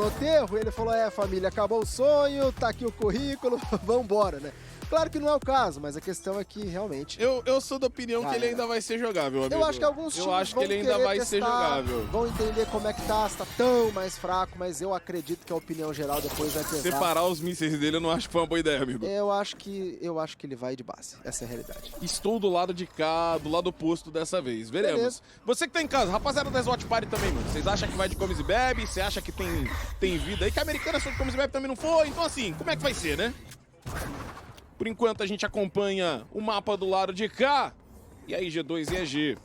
Oterro, ele falou, família, acabou o sonho, tá aqui o currículo, vambora, né? Claro que não é o caso, mas a questão é que realmente... Eu sou da opinião que ele ainda vai ser jogável, amigo. Eu acho que alguns times eu acho que ele ainda vai ser jogável. Vão entender como é que tá, se tá tão mais fraco, mas eu acredito que a opinião geral depois vai pesar. Separar os mísseis dele eu não acho que foi uma boa ideia, amigo. Eu acho que ele vai de base, essa é a realidade. Estou do lado de cá, do lado oposto dessa vez, veremos. Beleza. Você que tá em casa, rapaziada da SWAT Party também, mano. Vocês acham que vai de comes e bebe? Você acha que tem vida aí? Que a americana só de comes e bebe também não foi? Então assim, como é que vai ser, né? Por enquanto a gente acompanha o mapa do lado de cá. E aí G2 e EG.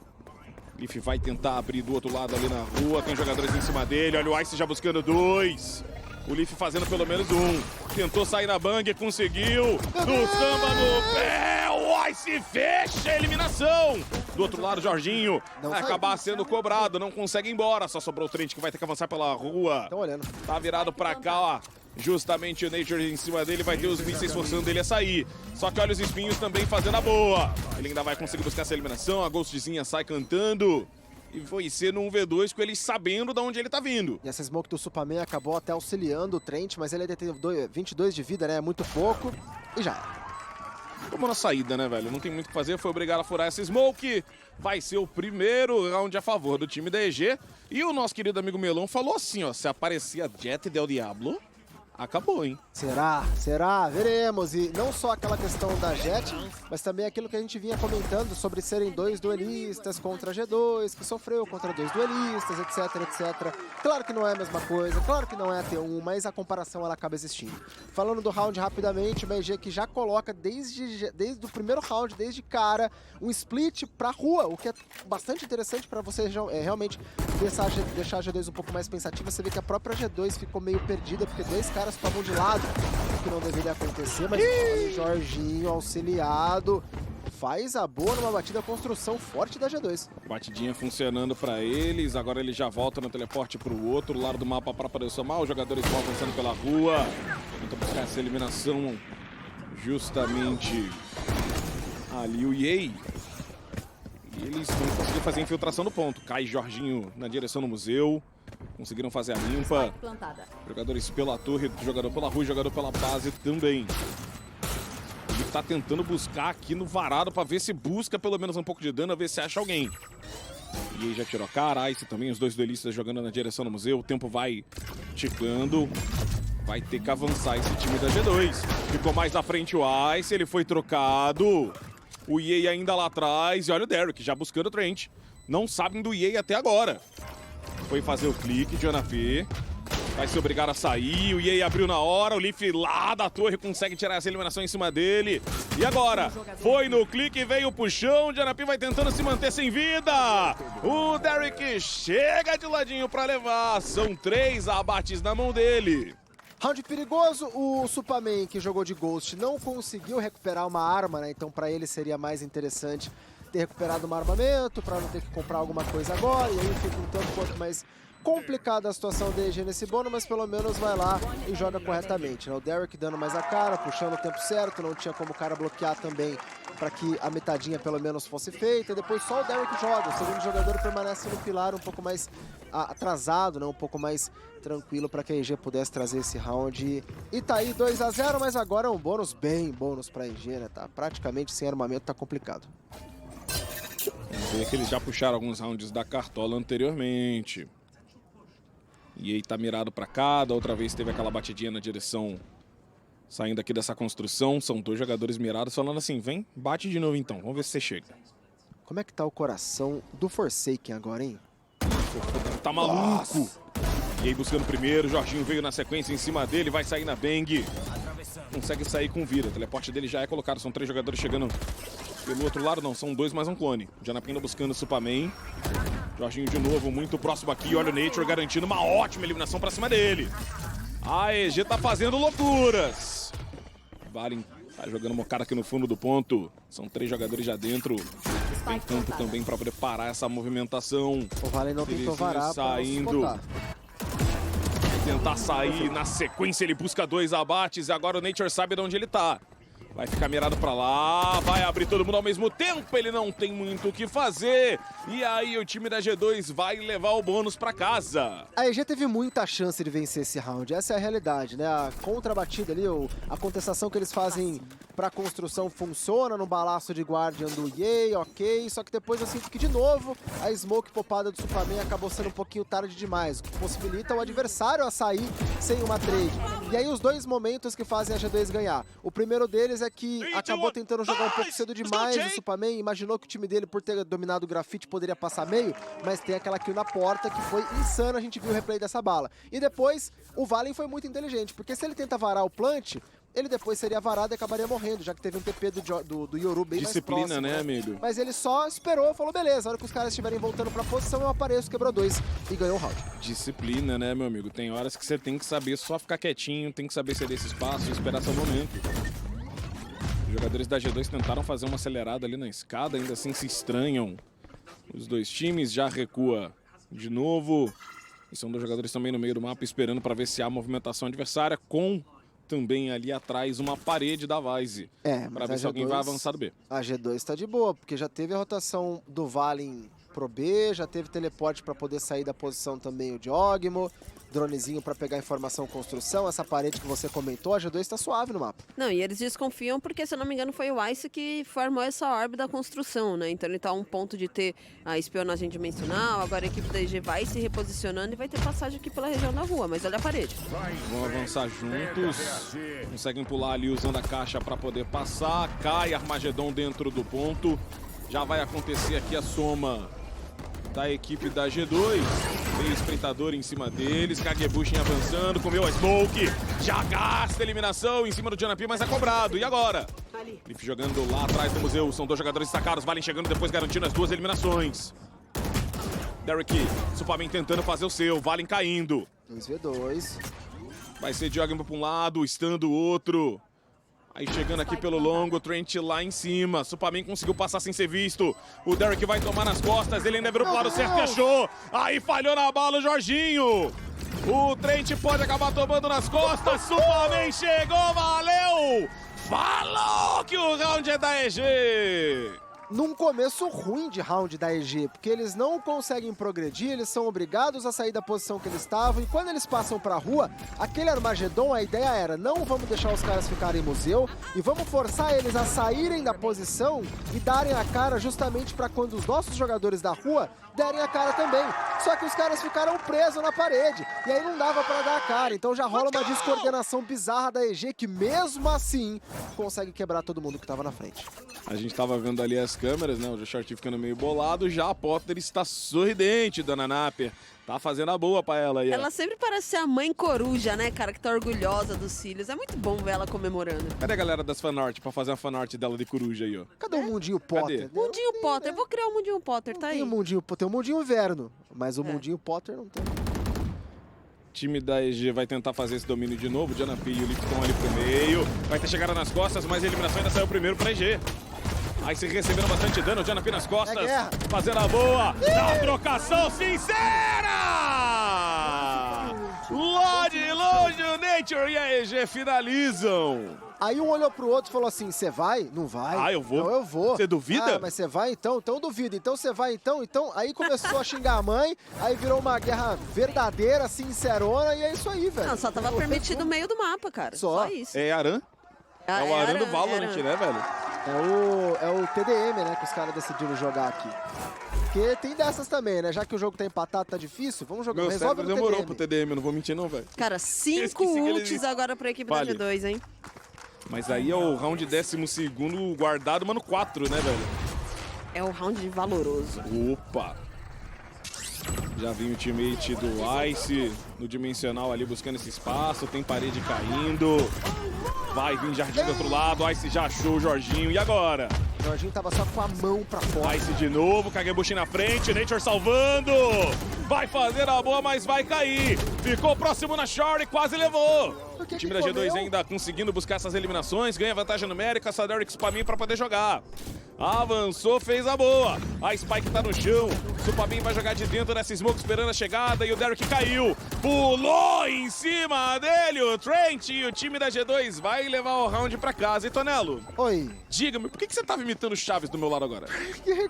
Leaf vai tentar abrir do outro lado ali na rua. Tem jogadores em cima dele. Olha o Ice já buscando 2. O Leaf fazendo pelo menos 1. Tentou sair na bang, conseguiu. Do samba no pé. O Ice fecha a eliminação. Do outro lado, Jorginho vai acabar sendo cobrado. Não consegue ir embora. Só sobrou o Trent que vai ter que avançar pela rua. Estão olhando. Tá virado pra cá, ó. Justamente o Nature em cima dele, vai ter os mísseis forçando ele a sair. Só que olha os espinhos também fazendo a boa. Ele ainda vai conseguir buscar essa eliminação, a Ghostzinha sai cantando. E foi ser no 1v2 com ele sabendo de onde ele tá vindo. E essa smoke do Superman acabou até auxiliando o Trent, mas ele ainda tem 22 de vida, né? É muito pouco. E já era. Tomou na saída, né, velho? Não tem muito o que fazer, foi obrigado a furar essa smoke. Vai ser o primeiro round a favor do time da EG. E o nosso querido amigo Melão falou assim, ó. Se aparecer a Jet Del Diablo... acabou, hein? Será? Será? Veremos. E não só aquela questão da Jet, mas também aquilo que a gente vinha comentando sobre serem 2 duelistas contra G2, que sofreu contra 2 duelistas, etc, etc. Claro que não é a mesma coisa, claro que não é a T1, mas a comparação ela acaba existindo. Falando do round rapidamente, uma EG que já coloca desde o primeiro round, desde cara, um split pra rua, o que é bastante interessante para você realmente deixar a G2 um pouco mais pensativa. Você vê que a própria G2 ficou meio perdida, porque 2 caras tomam de lado, o que não deveria acontecer, mas olha o Jorginho auxiliado, faz a boa numa batida construção forte da G2. Batidinha funcionando pra eles, agora ele já volta no teleporte pro outro lado do mapa pra poder somar, os jogadores vão avançando pela rua, tenta buscar essa eliminação justamente ali o Yei. E eles vão conseguir fazer a infiltração no ponto, cai Jorginho na direção do museu. Conseguiram fazer a limpa. Jogadores pela torre, jogador pela rua, jogador pela base também. Ele tá tentando buscar aqui no varado pra ver se busca pelo menos um pouco de dano, a ver se acha alguém. E aí já tirou a cara, Ice também, os 2 duelistas jogando na direção do museu. O tempo vai ticando. Vai ter que avançar esse time da G2. Ficou mais na frente o Ice, ele foi trocado. O EA ainda lá atrás. E olha o Derek já buscando o Trent. Não sabem do EA até agora. Foi fazer o clique, Jonapé. Vai se obrigar a sair. O EA abriu na hora. O Leaf lá da torre consegue tirar essa eliminação em cima dele. E agora? Foi no clique, veio o puxão. O Jonapé vai tentando se manter sem vida. O Derek chega de ladinho pra levar. São 3 abates na mão dele. Round perigoso, o Superman, que jogou de Ghost, não conseguiu recuperar uma arma, né? Então pra ele seria mais interessante ter recuperado um armamento, pra não ter que comprar alguma coisa agora, e aí fica um tanto quanto mais complicada a situação da EG nesse bônus, mas pelo menos vai lá e joga corretamente, né? O Derek dando mais a cara, puxando o tempo certo, não tinha como o cara bloquear também para que a metadinha pelo menos fosse feita, e depois só o Derek joga, o segundo jogador permanece no pilar um pouco mais atrasado, né? Um pouco mais tranquilo para que a EG pudesse trazer esse round. E tá aí 2-0, mas agora é um bônus, bem bônus pra EG, né? Tá praticamente sem armamento, tá complicado. Vamos ver que eles já puxaram alguns rounds da cartola anteriormente. E aí tá mirado pra cá, da outra vez teve aquela batidinha na direção saindo aqui dessa construção. São 2 jogadores mirados falando assim, vem, bate de novo então, vamos ver se você chega. Como é que tá o coração do Forsaken agora, hein? Tá maluco! Nossa. E aí buscando primeiro, Jorginho veio na sequência em cima dele, vai sair na bang. Consegue sair com vida, o teleporte dele já é colocado, são 3 jogadores chegando pelo outro lado, não, são 2 mais um clone. Janapinda buscando o Superman. Jorginho de novo, muito próximo aqui, olha o Nature garantindo uma ótima eliminação pra cima dele. A EG tá fazendo loucuras. Valen tá jogando uma cara aqui no fundo do ponto. São 3 jogadores já dentro. Tem campo também pra poder parar essa movimentação. O Valen não tentou varar saindo. Tentar sair na sequência, ele busca 2 abates e agora o Nature sabe de onde ele tá. Vai ficar mirado pra lá, vai abrir todo mundo ao mesmo tempo, ele não tem muito o que fazer. E aí o time da G2 vai levar o bônus pra casa. A EG teve muita chance de vencer esse round, essa é a realidade, né? A contrabatida ali, a contestação que eles fazem pra construção funciona no balaço de Guardian do EA, ok. Só que depois eu sinto que, de novo, a smoke popada do Superman acabou sendo um pouquinho tarde demais, o que possibilita o adversário a sair sem uma trade. E aí os dois momentos que fazem a G2 ganhar. O primeiro deles é que acabou tentando jogar um pouco cedo demais o Superman, imaginou que o time dele, por ter dominado o grafite, poderia passar meio, mas tem aquela kill na porta que foi insana, a gente viu o replay dessa bala. E depois, o Valen foi muito inteligente, porque se ele tenta varar o plant, ele depois seria varado e acabaria morrendo, já que teve um TP do Yoru bem Disciplina, mais próximo, né, amigo? Mas ele só esperou, falou, beleza, a hora que os caras estiverem voltando pra posição, eu apareço, quebrou 2 e ganhou o round. Disciplina, né, meu amigo? Tem horas que você tem que saber só ficar quietinho, tem que saber ceder esse espaço e esperar seu momento. Os jogadores da G2 tentaram fazer uma acelerada ali na escada, ainda assim se estranham. Os dois times já recua de novo. E são dois jogadores também no meio do mapa esperando para ver se há movimentação adversária, com também ali atrás uma parede da Vice. Para ver se alguém vai avançar do B. A G2 tá de boa, porque já teve a rotação do Valen pro B, já teve teleporte para poder sair da posição também o Diogmo, dronezinho para pegar informação construção, essa parede que você comentou, a G2 tá suave no mapa. Não, e eles desconfiam porque, se eu não me engano, foi o Ice que formou essa orbe da construção, né? Então ele tá a um ponto de ter a espionagem dimensional, agora a equipe da EG vai se reposicionando e vai ter passagem aqui pela região da rua, mas olha a parede. Vão avançar juntos, conseguem pular ali usando a caixa para poder passar, cai Armagedon dentro do ponto, já vai acontecer aqui a soma da equipe da G2, veio espreitador em cima deles, Kagebushin avançando, comeu a smoke, já gasta a eliminação em cima do Janapi, mas é cobrado, e agora? Leaf jogando lá atrás do museu, são dois jogadores destacados, Valen chegando depois garantindo as duas eliminações. Derek, Superman tentando fazer o seu, Valen caindo. 2v2. Vai ser Diogmo para um lado, estando o outro. Aí chegando aqui pelo longo, Trent lá em cima. Superman conseguiu passar sem ser visto. O Derek vai tomar nas costas, ele ainda virou pro lado certo e achou. Aí falhou na bala o Jorginho. O Trent pode acabar tomando nas costas. Superman chegou, valeu! Falou que o round é da EG! Num começo ruim de round da EG, porque eles não conseguem progredir, eles são obrigados a sair da posição que eles estavam, e quando eles passam pra rua, aquele Armagedon, a ideia era, não vamos deixar os caras ficarem em museu, e vamos forçar eles a saírem da posição e darem a cara justamente pra quando os nossos jogadores da rua derem a cara também. Só que os caras ficaram presos na parede, e aí não dava pra dar a cara, então já rola uma descoordenação bizarra da EG, que mesmo assim consegue quebrar todo mundo que tava na frente. A gente tava vendo ali as câmeras, né? O Joshart ficando meio bolado. Já a Potter está sorridente, dona Naper. Tá fazendo a boa pra ela aí. Ela sempre parece ser a mãe coruja, né, cara? Que tá orgulhosa dos filhos. É muito bom ver ela comemorando. Cadê a galera das fanart pra fazer uma fanart dela de coruja aí, ó? Cadê o Mundinho Potter? Mundinho Potter. Eu vou criar o Mundinho Potter, tá aí. Tem o Mundinho Inverno, mas o Mundinho Potter não tem. O time da EG vai tentar fazer esse domínio de novo. O Janapi e o Lipton ali pro meio. Vai ter chegada nas costas, mas a eliminação ainda saiu primeiro pra EG. Aí se recebendo bastante dano, o Janapi nas costas, fazendo a boa, na trocação sincera! Lá de longe o Nature e a EG finalizam. Aí um olhou pro outro e falou assim, você vai? Não vai. Ah, eu vou? Não, eu vou. Você duvida? Ah, mas você vai então? Então eu duvido. Então você vai então? Então aí começou a xingar a mãe, aí virou uma guerra verdadeira, sincerona, e é isso aí, velho. Não, só tava permitido no meio do mapa, cara. Só isso. É Aran? É o Aran do Valorant, né, velho? É o TDM, né, que os caras decidiram jogar aqui. Porque tem dessas também, né? Já que o jogo tá empatado, tá difícil, vamos jogar. Meu Resolve cérebro demorou pro TDM, eu não vou mentir não, velho. Cara, 5 ults agora pra equipe da G2, hein? Mas aí é o round 12º guardado, mano, 4, né, velho? É o round valoroso. Opa! Já vem o teammate do Ice no dimensional ali buscando esse espaço, tem parede caindo. Vai vir Jardim do outro lado, Ice já achou o Jorginho, e agora? O Jorginho tava só com a mão pra fora. Ice de novo, Kagebushin na frente, Nature salvando. Vai fazer a boa, mas vai cair. Ficou próximo na Shore, quase levou. O time da G2 ainda conseguindo buscar essas eliminações, ganha vantagem numérica, Saderix pra mim pra poder jogar. Avançou, fez a boa. A Spike tá no chão. Supabin vai jogar de dentro dessa smoke esperando a chegada e o Derek caiu. Pulou em cima dele o Trent e o time da G2 vai levar o round pra casa. E Tonelo, Oi. diga-me, por que você tava imitando o Chaves do meu lado agora?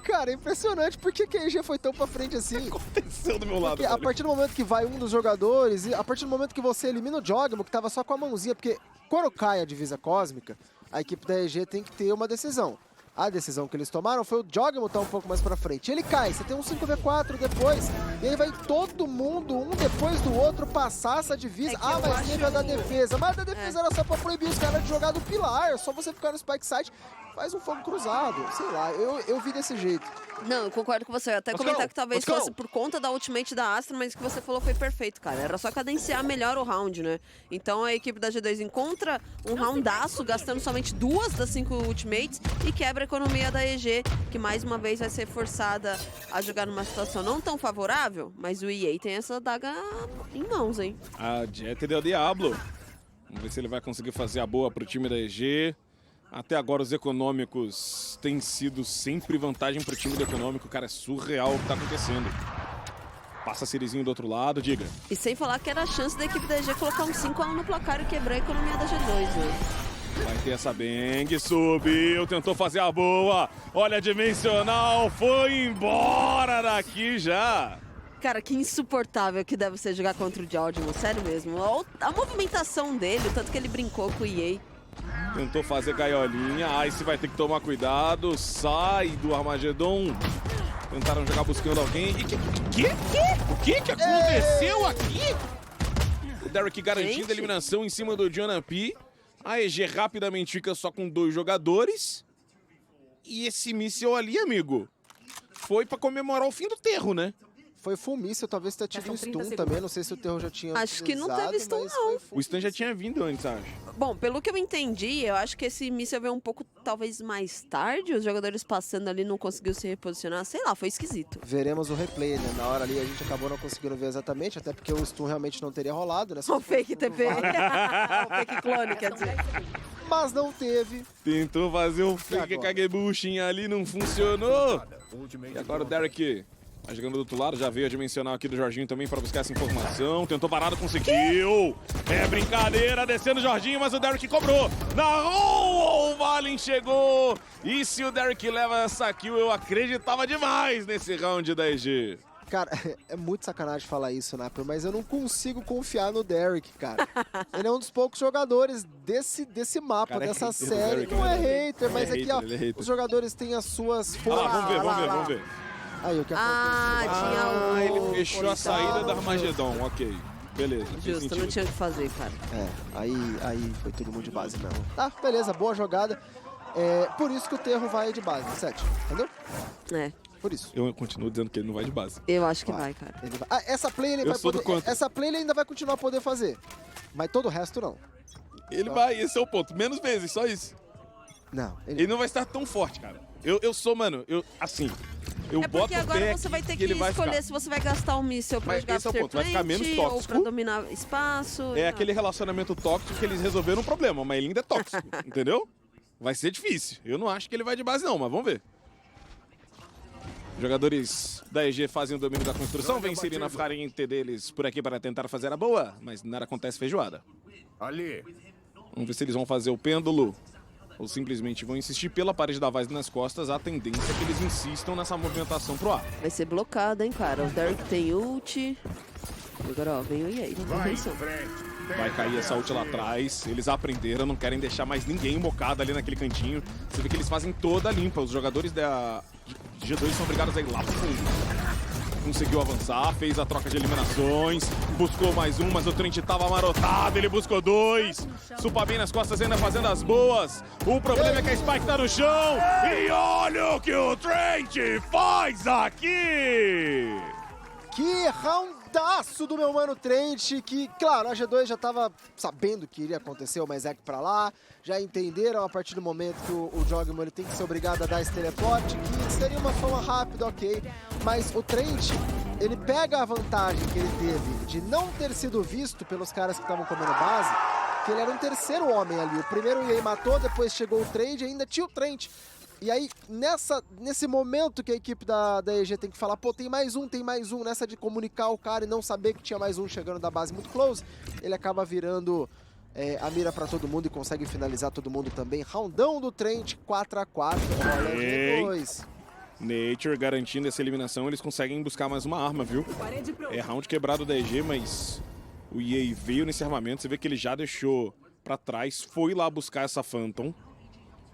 Cara, é impressionante. Por que a EG foi tão pra frente assim? O que aconteceu do meu lado? Porque a partir do momento que vai um dos jogadores, e a partir do momento que você elimina o Jogmo, que tava só com a mãozinha, porque quando cai a divisa cósmica, a equipe da EG tem que ter uma decisão. A decisão que eles tomaram foi o Jogmo estar um pouco mais pra frente. Ele cai, você tem um 5v4 depois, e aí vai todo mundo, um depois do outro, passar essa divisa. Mas teve a da defesa. Mas a da defesa era só pra proibir os caras de jogar do pilar, só você ficar no spike site, faz um fogo cruzado. Sei lá, eu vi desse jeito. Não, eu concordo com você. Eu até comentar que talvez fosse por conta da ultimate da Astra, mas o que você falou foi perfeito, cara. Era só cadenciar melhor o round, né? Então a equipe da G2 encontra um roundaço, gastando somente 2 das 5 ultimates e quebra a economia da EG, que mais uma vez vai ser forçada a jogar numa situação não tão favorável, mas o EA tem essa daga em mãos, hein? A Jet deu Diablo. Vamos ver se ele vai conseguir fazer a boa pro time da EG. Até agora os econômicos têm sido sempre vantagem pro time do econômico. Cara, é surreal o que tá acontecendo. Passa Sirizinho do outro lado, diga. E sem falar que era a chance da equipe da EG colocar um 5-1 no placar e quebrar a economia da G2, né? Vai ter essa Bang, subiu, tentou fazer a boa. Olha a Dimensional, foi embora daqui já. Cara, que insuportável que deve ser jogar contra o Jogmo, sério mesmo. A movimentação dele, o tanto que ele brincou com o EA. Tentou fazer gaiolinha, Ice vai ter que tomar cuidado, sai do Armagedon. Tentaram jogar buscando alguém. E o que aconteceu aqui? O Derek garantindo a eliminação em cima do Jonah P. A EG rapidamente fica só com 2 jogadores. E esse míssil ali, amigo, foi pra comemorar o fim do Terro, né? Foi full míssil, talvez tenha tido um stun também, não sei se o Terro já tinha Acho que não teve stun, não. O stun já tinha vindo antes, acho. Bom, pelo que eu entendi, eu acho que esse míssil veio um pouco, talvez, mais tarde. Os jogadores passando ali não conseguiu se reposicionar. Sei lá, foi esquisito. Veremos o replay, né? Na hora ali a gente acabou não conseguindo ver exatamente, até porque o stun realmente não teria rolado, né? O fake TP. O fake clone, quer dizer. Mas não teve. Tentou fazer o fake Kagebushin ali, não funcionou. E agora o Derek vai jogando do outro lado, já veio a dimensional aqui do Jorginho também para buscar essa informação. Tentou parado, conseguiu. É brincadeira, descendo o Jorginho, mas o Derek cobrou. Na rua, o Valen chegou. E se o Derek leva essa kill, eu acreditava demais nesse round da EG. Cara, é muito sacanagem falar isso, Naper, mas eu não consigo confiar no Derek, cara. Ele é um dos poucos jogadores desse mapa, cara, dessa série. Derek, não é hater, mas aqui, ó, hater. Os jogadores têm as suas forças. Vamos ver. Aí, o que aconteceu? Tinha o... Ele fechou a saída da Armagedon, ok. Beleza. Justo, não tinha o que fazer, cara. Aí foi todo mundo de base mesmo. Tá, beleza, boa jogada. É por isso que o Terro vai de base, 7, entendeu? É. Por isso. Eu continuo dizendo que ele não vai de base. Eu acho que vai, cara. Ele vai. Essa play ele vai poder. Essa play ele ainda vai continuar a poder fazer. Mas todo o resto não. Ele vai, esse é o ponto. Menos vezes, só isso. Não. Ele não vai estar tão forte, cara. Eu sou, mano, assim... Eu é porque boto agora você vai ter que escolher se você vai gastar um míssil pra jogar after vai ficar menos tóxico, ou pra dominar espaço. É aquele relacionamento tóxico que eles resolveram o problema, mas ele ainda é tóxico, entendeu? Vai ser difícil. Eu não acho que ele vai de base não, mas vamos ver. Jogadores da EG fazem o domínio da construção, vem Serena frente deles por aqui para tentar fazer a boa, mas nada acontece feijoada. Ali. Vamos ver se eles vão fazer o pêndulo. Ou simplesmente vão insistir pela parede da Vaz nas costas, a tendência é que eles insistam nessa movimentação pro ar. Vai ser blocado, hein, cara. O Derek tem ult. E agora, ó, vem o EA. Vai cair essa ult lá atrás. Eles aprenderam, não querem deixar mais ninguém mocado ali naquele cantinho. Você vê que eles fazem toda a limpa. Os jogadores da G2 são obrigados a ir lá pro fundo. Conseguiu avançar, fez a troca de eliminações, buscou mais um, mas o Trent tava amarotado, ele buscou 2. Supabin nas costas ainda fazendo as boas. O problema é que a Spike tá no chão. E olha o que o Trent faz aqui! Que roundaço do meu mano Trent, que, claro, a G2 já tava sabendo que iria acontecer o Mezek pra lá, já entenderam a partir do momento que o Jogmo ele tem que ser obrigado a dar esse teleporte, que seria uma forma rápida, ok, mas o Trent, ele pega a vantagem que ele teve de não ter sido visto pelos caras que estavam comendo base, que ele era um terceiro homem ali, o primeiro EA matou, depois chegou o trade e ainda tinha o Trent. E aí, nesse momento que a equipe da EG tem que falar, pô, tem mais um, nessa de comunicar o cara e não saber que tinha mais um chegando da base muito close, ele acaba virando a mira pra todo mundo e consegue finalizar todo mundo também. Roundão do Trent, 4x4, olha G2. Nature garantindo essa eliminação, eles conseguem buscar mais uma arma, viu? É round quebrado da EG, mas o EA veio nesse armamento, você vê que ele já deixou pra trás, foi lá buscar essa Phantom.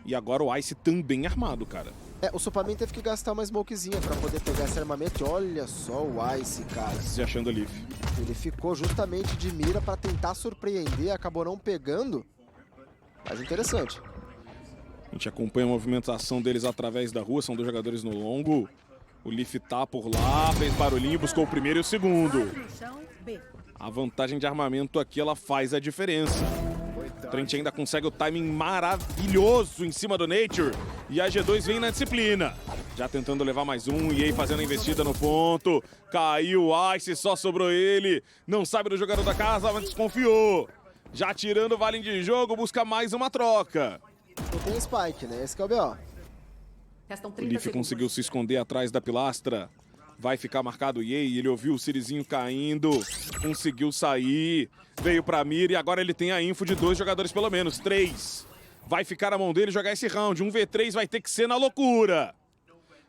E agora o Ice também armado, cara. O Superman teve que gastar uma smokezinha pra poder pegar esse armamento. E olha só o Ice, cara. Se achando Leaf. Ele ficou justamente de mira pra tentar surpreender, acabou não pegando. Mas interessante. A gente acompanha a movimentação deles através da rua, são 2 jogadores no longo. O Leaf tá por lá, fez barulhinho, buscou o primeiro e o segundo. A vantagem de armamento aqui, ela faz a diferença. O Trent ainda consegue o timing maravilhoso em cima do Nature. E a G2 vem na disciplina. Já tentando levar mais um. E aí fazendo a investida no ponto. Caiu o Ice, só sobrou ele. Não sabe do jogador da casa, mas desconfiou. Já tirando o vale de jogo, busca mais uma troca. Não tem Spike, né? Esse que é o B.O. O Leaf conseguiu se esconder atrás da pilastra. Vai ficar marcado o Yei, ele ouviu o Sirizinho caindo, conseguiu sair, veio pra mira e agora ele tem a info de 2 jogadores pelo menos, 3. Vai ficar na mão dele jogar esse round, 1v3 vai ter que ser na loucura.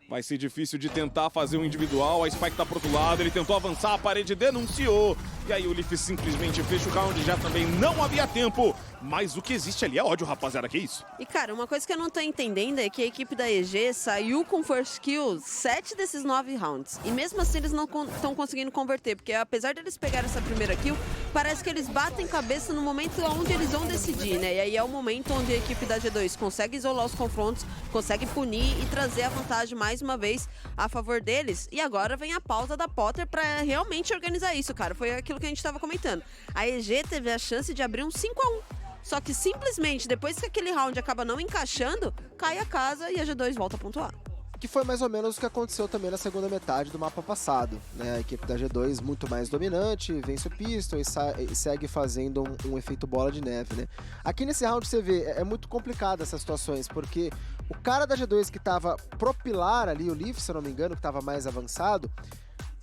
Vai ser difícil de tentar fazer um individual, a Spike tá pro outro lado, ele tentou avançar, a parede denunciou. E aí o Leaf simplesmente fecha o round, já também não havia tempo. Mas o que existe ali é ódio, rapaziada, que isso? E cara, uma coisa que eu não tô entendendo é que a equipe da EG saiu com first kill 7 desses 9 rounds. E mesmo assim eles não estão conseguindo converter, porque apesar deles pegarem essa primeira kill, parece que eles batem cabeça no momento onde eles vão decidir, né? E aí é o momento onde a equipe da G2 consegue isolar os confrontos, consegue punir e trazer a vantagem mais uma vez a favor deles. E agora vem a pausa da Potter pra realmente organizar isso, cara. Foi aquilo que a gente tava comentando. A EG teve a chance de abrir um 5x1. Só que simplesmente, depois que aquele round acaba não encaixando, cai a casa e a G2 volta a pontuar. Que foi mais ou menos o que aconteceu também na segunda metade do mapa passado, né? A equipe da G2 muito mais dominante, vence o pistol e segue fazendo um efeito bola de neve, né? Aqui nesse round você vê, é muito complicado essas situações, porque o cara da G2 que tava pro pilar ali, o Leaf, se eu não me engano, que tava mais avançado,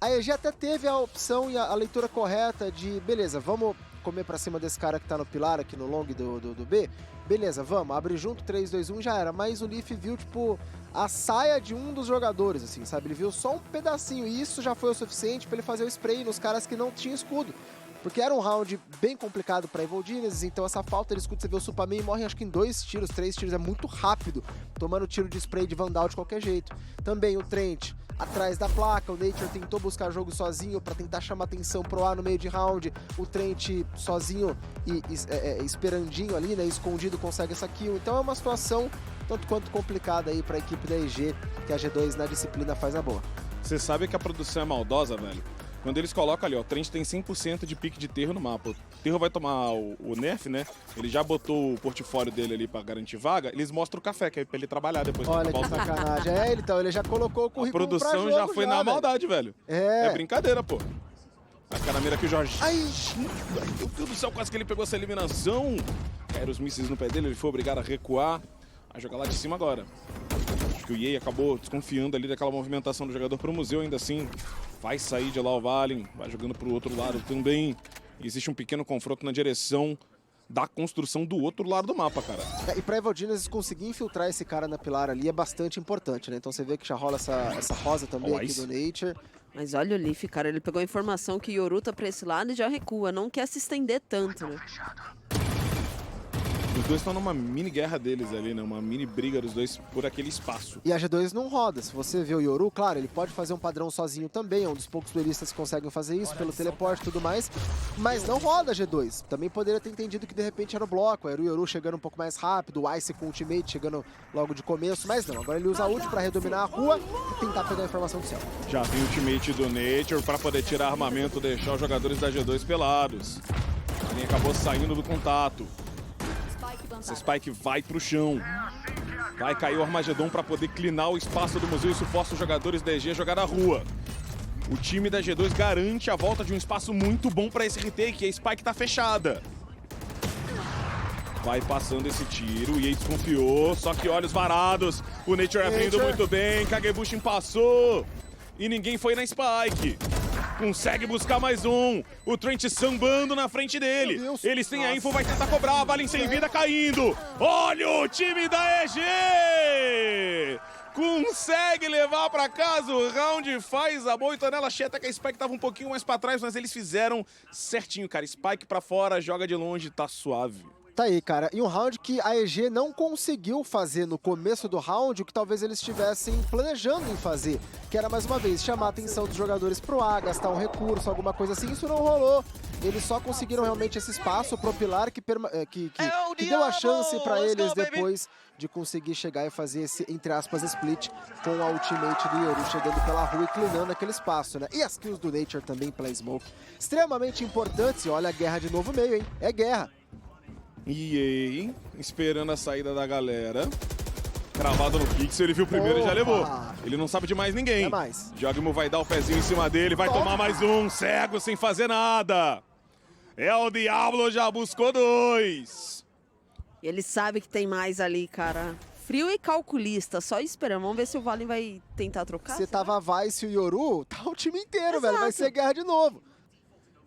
a EG até teve a opção e a leitura correta de, beleza, vamos comer pra cima desse cara que tá no pilar aqui no long do B, beleza, vamos, abre junto, 3, 2, 1, já era. Mas o Leaf viu, tipo, a saia de um dos jogadores, assim, sabe? Ele viu só um pedacinho e isso já foi o suficiente pra ele fazer o spray nos caras que não tinham escudo. Porque era um round bem complicado pra Evil Geniuses, então essa falta de escudo, você vê o Superman morre acho que em 2 tiros, 3 tiros, é muito rápido, tomando tiro de spray de Vandal de qualquer jeito. Também o Trent atrás da placa, o Nature tentou buscar jogo sozinho pra tentar chamar atenção pro A no meio de round, o Trent sozinho e esperandinho ali, né, escondido, consegue essa kill. Então é uma situação tanto quanto complicada aí pra equipe da EG, que a G2 na disciplina faz a boa. Você sabe que a produção é maldosa, velho? Quando eles colocam ali, ó, o Trent tem 100% de pique de Terro no mapa. O Terro vai tomar o nerf, né? Ele já botou o portfólio dele ali pra garantir vaga. Eles mostram o café, que é pra ele trabalhar depois. Olha que sacanagem. Então, ele já colocou o currículo pra jogo. A produção já foi na maldade, velho. É brincadeira, pô. A cara mira aqui o Jorge. Ai, meu Deus do céu, quase que ele pegou essa eliminação. Caíram os mísseis no pé dele, ele foi obrigado a recuar. Vai jogar lá de cima agora. Acho que o Yei acabou desconfiando ali daquela movimentação do jogador pro museu, ainda assim. Vai sair de lá o Valen, vai jogando pro outro lado também. Existe um pequeno confronto na direção da construção do outro lado do mapa, cara. E pra Evil Geniuses conseguir infiltrar esse cara na pilar ali é bastante importante, né? Então você vê que já rola essa rosa também aqui do Nature. Mas olha o Leaf, cara, ele pegou a informação que Yoru tá pra esse lado e já recua, não quer se estender tanto, né? Os dois estão numa mini guerra deles ali, né? Uma mini briga dos dois por aquele espaço. E a G2 não roda. Se você vê o Yoru, claro, ele pode fazer um padrão sozinho também. É um dos poucos duelistas que conseguem fazer isso pelo teleporte e tudo mais. Mas não roda a G2. Também poderia ter entendido que de repente era o bloco. Era o Yoru chegando um pouco mais rápido, o Ice com o ultimate chegando logo de começo. Mas não, agora ele usa a ult pra redominar a rua e tentar pegar a informação do céu. Já tem o ultimate do Nature pra poder tirar armamento, deixar os jogadores da G2 pelados. A linha acabou saindo do contato. Essa Spike vai pro chão. Vai cair o Armagedon para poder clinar o espaço do museu. Isso força os jogadores da EG a jogar na rua. O time da G2 garante a volta de um espaço muito bom para esse retake. A Spike tá fechada. vai passando esse tiro, e aí desconfiou, só que olhos varados, o Nature abrindo muito bem, Kagebushin passou, e ninguém foi na Spike. Consegue buscar mais um, o Trent sambando na frente dele, eles têm a info, vai tentar cobrar, Valen sem vida caindo, olha o time da EG! Consegue levar pra casa o round, faz a boa Tonela Cheta, que a Spike tava um pouquinho mais pra trás, mas eles fizeram certinho, cara. Spike pra fora, joga de longe, tá suave. Tá aí, cara. E um round que a EG não conseguiu fazer no começo do round, o que talvez eles estivessem planejando em fazer, que era, mais uma vez, chamar a atenção dos jogadores pro A, gastar um recurso, alguma coisa assim. Isso não rolou. Eles só conseguiram realmente esse espaço pro Pilar que deu a chance pra eles depois de conseguir chegar e fazer esse, entre aspas, split com a ultimate do Yoru chegando pela rua e cleanando aquele espaço, né? E as kills do Nature também pela Smoke. Extremamente importantes. E olha a guerra de novo meio, hein? É guerra. EA esperando a saída da galera. Cravado no pixel, ele viu primeiro e já levou. Ele não sabe de mais ninguém. É mais. Jogmo vai dar o pezinho em cima dele, vai tomar mais um. Cego sem fazer nada. É o Diablo, já buscou 2. E ele sabe que tem mais ali, cara. Frio e calculista, só esperando. Vamos ver se o Valen vai tentar trocar. Se tava Vice e o Yoru, tá o time inteiro, velho. Vai ser guerra de novo.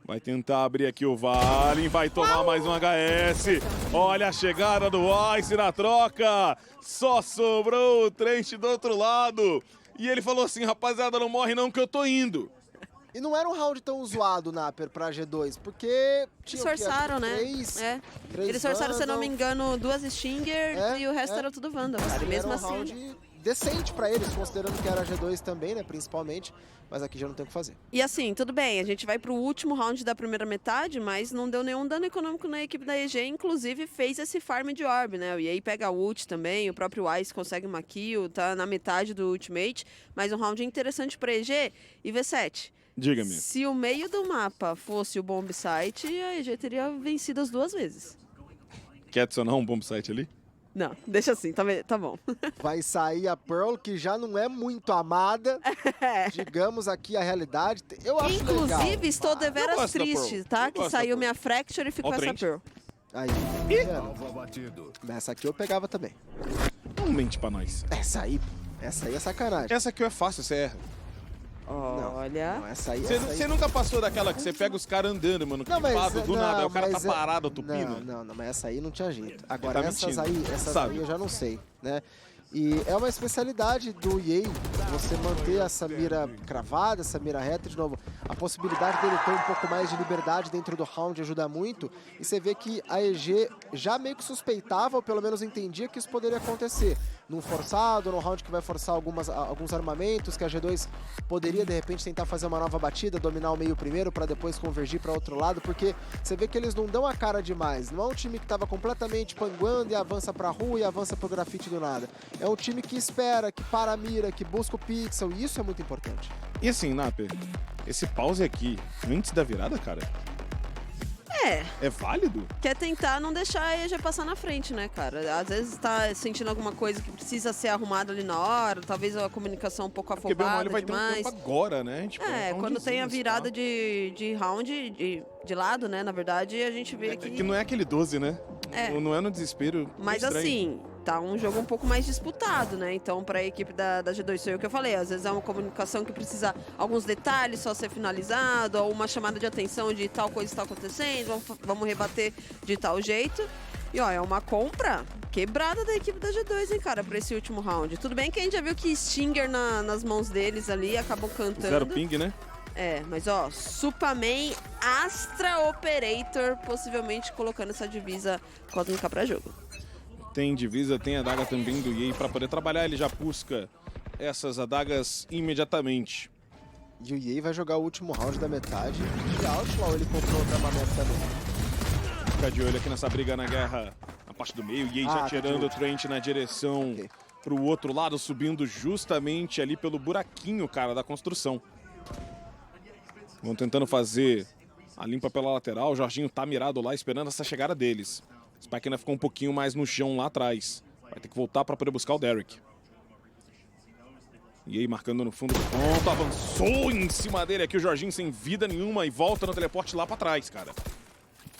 Vai tentar abrir aqui o Valen, vai tomar mais um HS. Olha a chegada do Ice na troca. Só sobrou o Trent do outro lado. E ele falou assim, rapaziada, não morre não que eu tô indo. E não era um round tão zoado, Naper, pra G2, porque tinha Eles forçaram, né? Três Eles forçaram, se eu não me Vandal. engano, 2 Stinger e o resto era tudo Vandal, cara. E mesmo Era um assim... round decente pra eles, considerando que era G2 também, né, principalmente. Mas aqui já não tem o que fazer. E assim, tudo bem, a gente vai pro último round da primeira metade, mas não deu nenhum dano econômico na equipe da EG, inclusive fez esse farm de orb, né? O EA pega a ult também, o próprio Ice consegue uma kill, tá na metade do ultimate, mas um round interessante pra EG. E V7, diga-me. Se o meio do mapa fosse o bomb site, a EG teria vencido as 2 vezes. Quer adicionar um bomb site ali? Não, deixa assim, tá bom. Vai sair a Pearl, que já não é muito amada. Digamos aqui a realidade. Eu acho Inclusive, legal. estou deveras gosto da triste, Pearl. tá? Eu Que gosto da saiu Pearl. minha Fracture e ficou Ó, essa Trent. Pearl. Aí, essa aqui eu pegava também. Não mente pra nós. Essa aí é sacanagem. Essa aqui é fácil, você erra. Olha... Não, essa aí... Você nunca passou daquela que você pega os caras andando, mano, clipado do nada, aí o cara tá parado, tupindo? Não, mas essa aí não tinha jeito. Agora, Ele tá essas mentindo. aí eu já não sei, né? E é uma especialidade do EA você manter essa mira cravada, essa mira reta. De novo, a possibilidade dele ter um pouco mais de liberdade dentro do round ajuda muito. E você vê que a EG já meio que suspeitava, ou pelo menos entendia que isso poderia acontecer. Num forçado, num round que vai forçar alguns armamentos, que a G2 poderia, de repente, tentar fazer uma nova batida, dominar o meio primeiro, para depois convergir para outro lado, porque você vê que eles não dão a cara demais. Não é um time que estava completamente panguando e avança para a rua e avança para o grafite do nada. É um time que espera, que para a mira, que busca o pixel, e isso é muito importante. E assim, Naper, esse pause aqui, antes da virada, cara, é válido? Quer tentar não deixar a EG passar na frente, né, cara? Às vezes tá sentindo alguma coisa que precisa ser arrumada ali na hora, talvez a comunicação um pouco Porque bem afobada ele vai demais. ter um tempo agora, né? Tipo, Quando tem a virada de round, de lado, né, na verdade, a gente vê que... Que não é aquele 12, né? Não é no desespero. Mas estranho. assim, tá um jogo um pouco mais disputado, né? Então, pra equipe da G2, foi o que eu falei. Às vezes é uma comunicação que precisa alguns detalhes só ser finalizado, ou uma chamada de atenção de tal coisa está acontecendo, vamos rebater de tal jeito. E ó, é uma compra quebrada da equipe da G2, hein, cara, pra esse último round. Tudo bem que a gente já viu que Stinger nas mãos deles ali acabou cantando. Zero ping, né? Mas ó, Supaman Astra Operator, possivelmente colocando essa divisa cósmica pra jogo. Tem divisa, tem adaga também do EA para poder trabalhar, ele já busca essas adagas imediatamente. E o EA vai jogar o último round da metade. E Outlaw ele comprou outra armamento também. Fica de olho aqui nessa briga na guerra, na parte do meio. EA já tirando o Trent na direção pro outro lado, subindo justamente ali pelo buraquinho, cara, da construção. Vão tentando fazer a limpa pela lateral. O Jorginho tá mirado lá, esperando essa chegada deles. Spike ainda ficou um pouquinho mais no chão lá atrás. Vai ter que voltar para poder buscar o Derek. E aí marcando no fundo do ponto. Avançou em cima dele aqui o Jorginho sem vida nenhuma e volta no teleporte lá para trás, cara.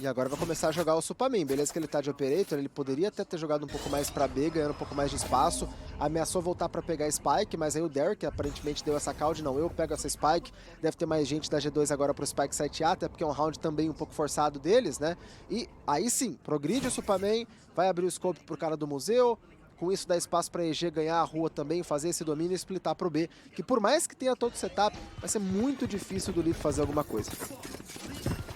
E agora vai começar a jogar o Supamin. Beleza que ele tá de Operator, ele poderia até ter jogado um pouco mais pra B, ganhando um pouco mais de espaço. Ameaçou voltar pra pegar a Spike, mas aí o Derek aparentemente deu essa call de não, eu pego essa Spike. Deve ter mais gente da G2 agora pro Spike sitear, até porque é um round também um pouco forçado deles, né? E aí sim, progride o Supamin, vai abrir o scope pro cara do museu. Com isso dá espaço para EG ganhar a rua também, fazer esse domínio e splitar pro B, que por mais que tenha todo o setup, vai ser muito difícil do Leaf fazer alguma coisa.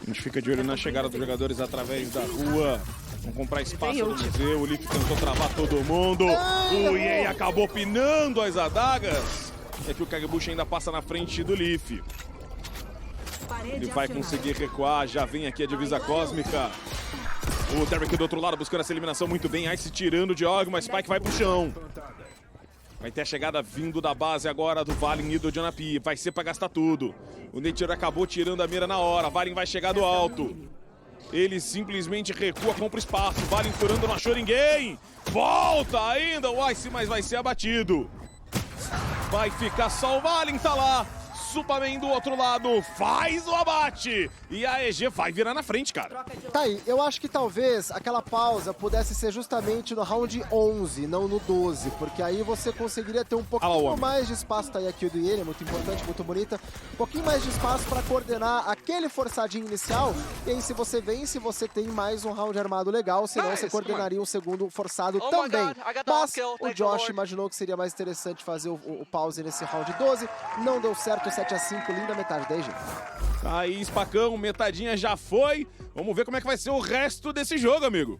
A gente fica de olho na chegada dos jogadores através da rua. Vão comprar espaço no museu, o Leaf tentou travar todo mundo. O EA acabou pinando as adagas. E aqui o Kagebushi ainda passa na frente do Leaf. Ele vai conseguir recuar, já vem aqui a divisa cósmica. O Derek do outro lado buscando essa eliminação muito bem. Ice tirando de Og, mas Spike vai pro chão. Vai ter a chegada vindo da base agora do Valen e do Janapi. Vai ser pra gastar tudo. O Nature acabou tirando a mira na hora. Valen vai chegar do alto. Ele simplesmente recua, compra espaço. Valen furando, não achou ninguém. Volta ainda o Ice, mas vai ser abatido. Vai ficar só o Valen, tá lá. Supamin do outro lado faz o abate e a EG vai virar na frente, cara. Tá aí, eu acho que talvez aquela pausa pudesse ser justamente no round 11, não no 12, porque aí você conseguiria ter um pouquinho mais de espaço, tá aí a kill do Iene, muito importante, muito bonita, um pouquinho mais de espaço para coordenar aquele forçadinho inicial, e aí se você vence, você tem mais um round armado legal, senão você coordenaria um segundo forçado também. Mas o Josh imaginou que seria mais interessante fazer o pause nesse round 12, não deu certo, 7-5, linda metade da EG. Aí, Spacão, metadinha já foi. Vamos ver como é que vai ser o resto desse jogo, amigo.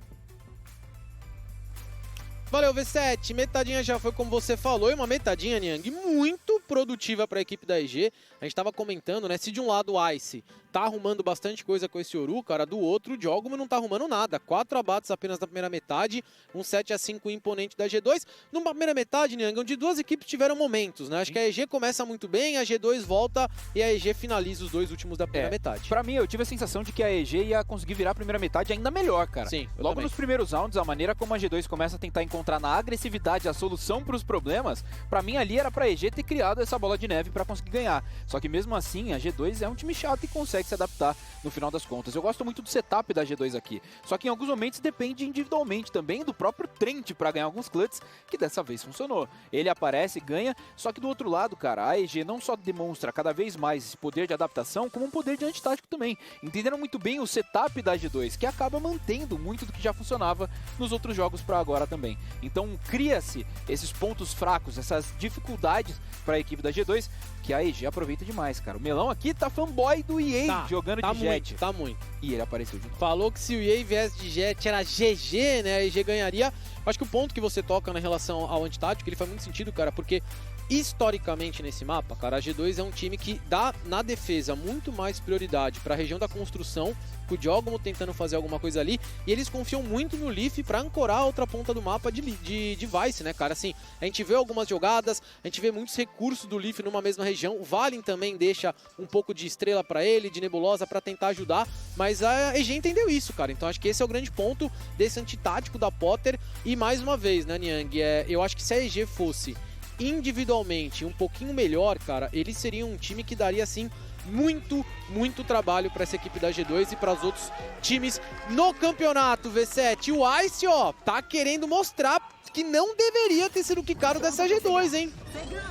Valeu, V7. Metadinha já foi como você falou, e uma metadinha, Niang, muito produtiva para a equipe da EG. A gente estava comentando, né, se de um lado o Ice tá arrumando bastante coisa com esse Yoru, cara, do outro o Diogo não tá arrumando nada. 4 abates apenas na primeira metade, um 7-5 imponente da G2. Numa primeira metade, Niang, onde duas equipes tiveram momentos, né? Acho que a EG começa muito bem, a G2 volta e a EG finaliza os dois últimos da primeira metade. Pra mim, eu tive a sensação de que a EG ia conseguir virar a primeira metade ainda melhor, cara. Sim, logo nos primeiros rounds, a maneira como a G2 começa a tentar encontrar na agressividade a solução pros problemas, pra mim ali era pra EG ter criado essa bola de neve pra conseguir ganhar. Só que mesmo assim, a G2 é um time chato e consegue se adaptar no final das contas. Eu gosto muito do setup da G2 aqui, só que em alguns momentos depende individualmente também do próprio Trent pra ganhar alguns clutches, que dessa vez funcionou. Ele aparece, ganha, só que do outro lado, cara, a EG não só demonstra cada vez mais esse poder de adaptação, como um poder de antitático também. Entenderam muito bem o setup da G2, que acaba mantendo muito do que já funcionava nos outros jogos pra agora também. Então cria-se esses pontos fracos, essas dificuldades pra equipe da G2, que a EG aproveita demais, cara. O Melão aqui tá fanboy do EA, jogando de Jet. Tá muito. E ele apareceu de novo. Falou que se o EA viesse de Jet era GG, né? A EG ganharia. Acho que o ponto que você toca na relação ao antitático, ele faz muito sentido, cara, porque historicamente nesse mapa, cara, a G2 é um time que dá na defesa muito mais prioridade para a região da construção, com o Diogo tentando fazer alguma coisa ali, e eles confiam muito no Leaf para ancorar a outra ponta do mapa de Vice, né, cara? Assim, a gente vê algumas jogadas, a gente vê muitos recursos do Leaf numa mesma região, o Valen também deixa um pouco de estrela para ele, de nebulosa para tentar ajudar, mas a EG entendeu isso, cara, então acho que esse é o grande ponto desse antitático da Potter, e mais uma vez, né, Niang, eu acho que se a EG fosse individualmente um pouquinho melhor, cara, eles seriam um time que daria, assim, muito trabalho para essa equipe da G2 e para os outros times no campeonato, V7. O Ice, ó, tá querendo mostrar que não deveria ter sido quicado dessa G2, hein?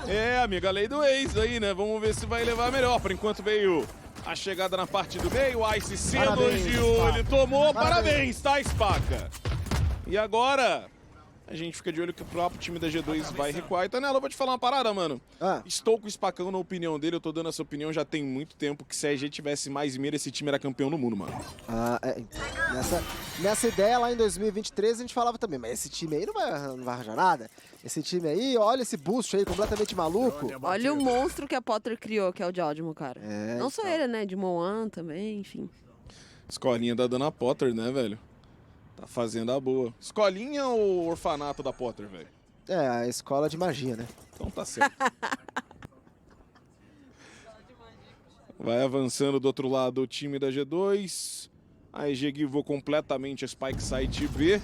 É, amiga, a lei do ex aí, né? Vamos ver se vai levar melhor. Por enquanto veio a chegada na parte do meio, o Ice se elogiou, ele tomou, parabéns, tá, Spaca? E agora... a gente fica de olho que o próprio time da G2 vai recuar. E Tanela, eu vou te falar uma parada, mano. Estou com o Spacão na opinião dele, eu tô dando essa opinião já tem muito tempo, que se a EG tivesse mais mira, esse time era campeão no mundo, mano. Nessa ideia lá em 2023 a gente falava também, mas esse time aí não vai arranjar nada. Esse time aí, olha esse boost aí, completamente maluco. Olha o monstro que a Potter criou, que é o Jodimo, cara. Não só ele, né? De Moan também, enfim. Escolinha da Dona Potter, né, velho? Tá fazendo a boa. Escolinha ou orfanato da Potter, velho? É, a escola de magia, né? Então tá certo. Vai avançando do outro lado o time da G2. A EG guivou completamente a Spike Site B.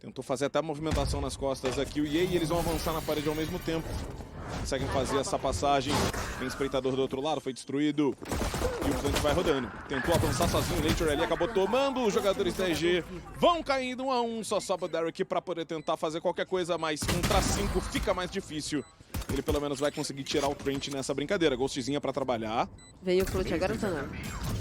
Tentou fazer até a movimentação nas costas aqui o EA e eles vão avançar na parede ao mesmo tempo. Conseguem fazer essa passagem. Tem espreitador do outro lado, foi destruído. E o plant vai rodando. Tentou avançar sozinho, o Nature ali acabou tomando. Os jogadores da EG vão caindo 1 a 1. Só sobra o Derek para poder tentar fazer qualquer coisa, mas contra 5 fica mais difícil. Ele pelo menos vai conseguir tirar o Trent nessa brincadeira. Ghostzinha para trabalhar. Veio o clutch agora, Tanar.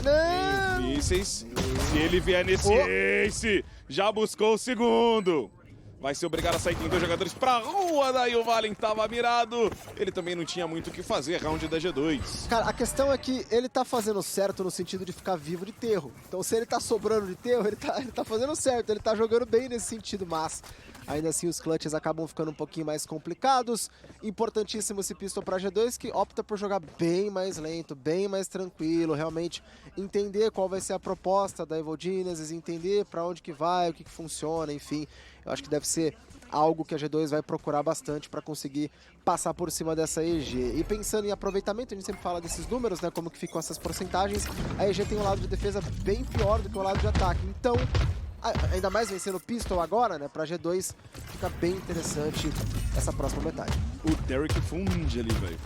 Não! Mísseis. Se ele vier nesse ace, já buscou o segundo. Vai ser obrigado a sair com 2 jogadores pra rua, daí o Valen tava mirado. Ele também não tinha muito o que fazer, round da G2. Cara, a questão é que ele tá fazendo certo no sentido de ficar vivo de terro. Então se ele tá sobrando de terro, ele tá fazendo certo, ele tá jogando bem nesse sentido, mas ainda assim os clutches acabam ficando um pouquinho mais complicados. Importantíssimo esse pistol pra G2, que opta por jogar bem mais lento, bem mais tranquilo, realmente entender qual vai ser a proposta da Evil Geniuses, entender pra onde que vai, o que funciona, enfim. Eu acho que deve ser algo que a G2 vai procurar bastante para conseguir passar por cima dessa EG. E pensando em aproveitamento, a gente sempre fala desses números, né, como que ficam essas porcentagens, a EG tem um lado de defesa bem pior do que o lado de ataque. Então, ainda mais vencendo o pistol agora, né, pra G2 fica bem interessante essa próxima metade. O Derek foi um ninja ali, velho.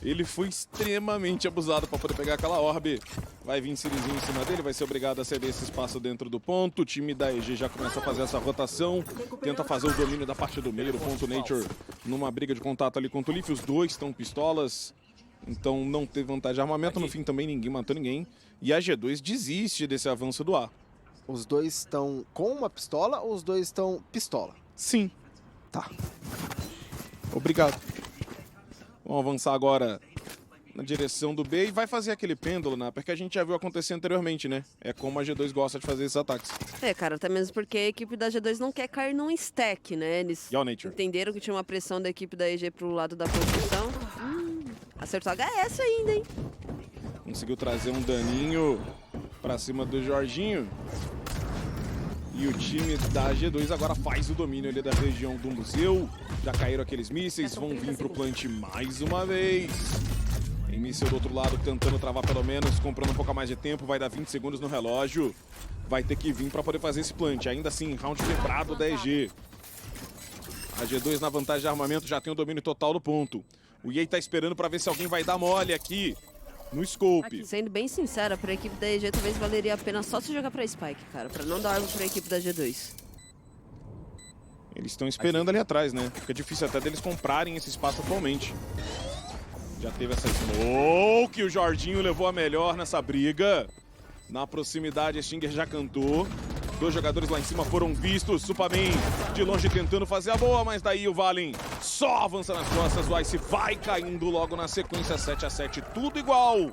Ele foi extremamente abusado para poder pegar aquela orbe. Vai vir Sirizinho em cima dele, vai ser obrigado a ceder esse espaço dentro do ponto. O time da EG já começa a fazer essa rotação. Tenta fazer o domínio da parte do meio. O ponto Nature numa briga de contato ali com o Tulif. Os dois estão pistolas. Então não teve vantagem de armamento. No fim também ninguém matou ninguém. E a G2 desiste desse avanço do A. Os dois estão com uma pistola ou os dois estão pistola? Sim. Tá. Obrigado. Vamos avançar agora na direção do B e vai fazer aquele pêndulo, né? Porque a gente já viu acontecer anteriormente, né? É como a G2 gosta de fazer esses ataques. É, cara, até mesmo porque a equipe da G2 não quer cair num stack, né? Eles E ao Nature. entenderam que tinha uma pressão da equipe da EG pro lado da construção. Acertou HS ainda, hein? Conseguiu trazer um daninho pra cima do Jorginho. E o time da G2 agora faz o domínio ali da região do museu. Já caíram aqueles mísseis, vão vir pro plant mais uma vez. Tem míssil do outro lado tentando travar pelo menos, comprando um pouco mais de tempo. Vai dar 20 segundos no relógio. Vai ter que vir para poder fazer esse plant. Ainda assim, round quebrado da EG. A G2 na vantagem de armamento já tem o domínio total do ponto. O EA tá esperando para ver se alguém vai dar mole aqui no scope. Aqui, sendo bem sincera, pra equipe da EG talvez valeria a pena só se jogar pra Spike, cara. Pra não dar arma pra equipe da G2. Eles estão esperando ali atrás, né? Fica difícil até deles comprarem esse espaço atualmente. Já teve essa smoke, o Jorginho levou a melhor nessa briga. Na proximidade, a Stinger já cantou. 2 jogadores lá em cima foram vistos. Superman de longe tentando fazer a boa, mas daí o Valen só avança nas costas. O Ice vai caindo logo na sequência, 7-7, tudo igual.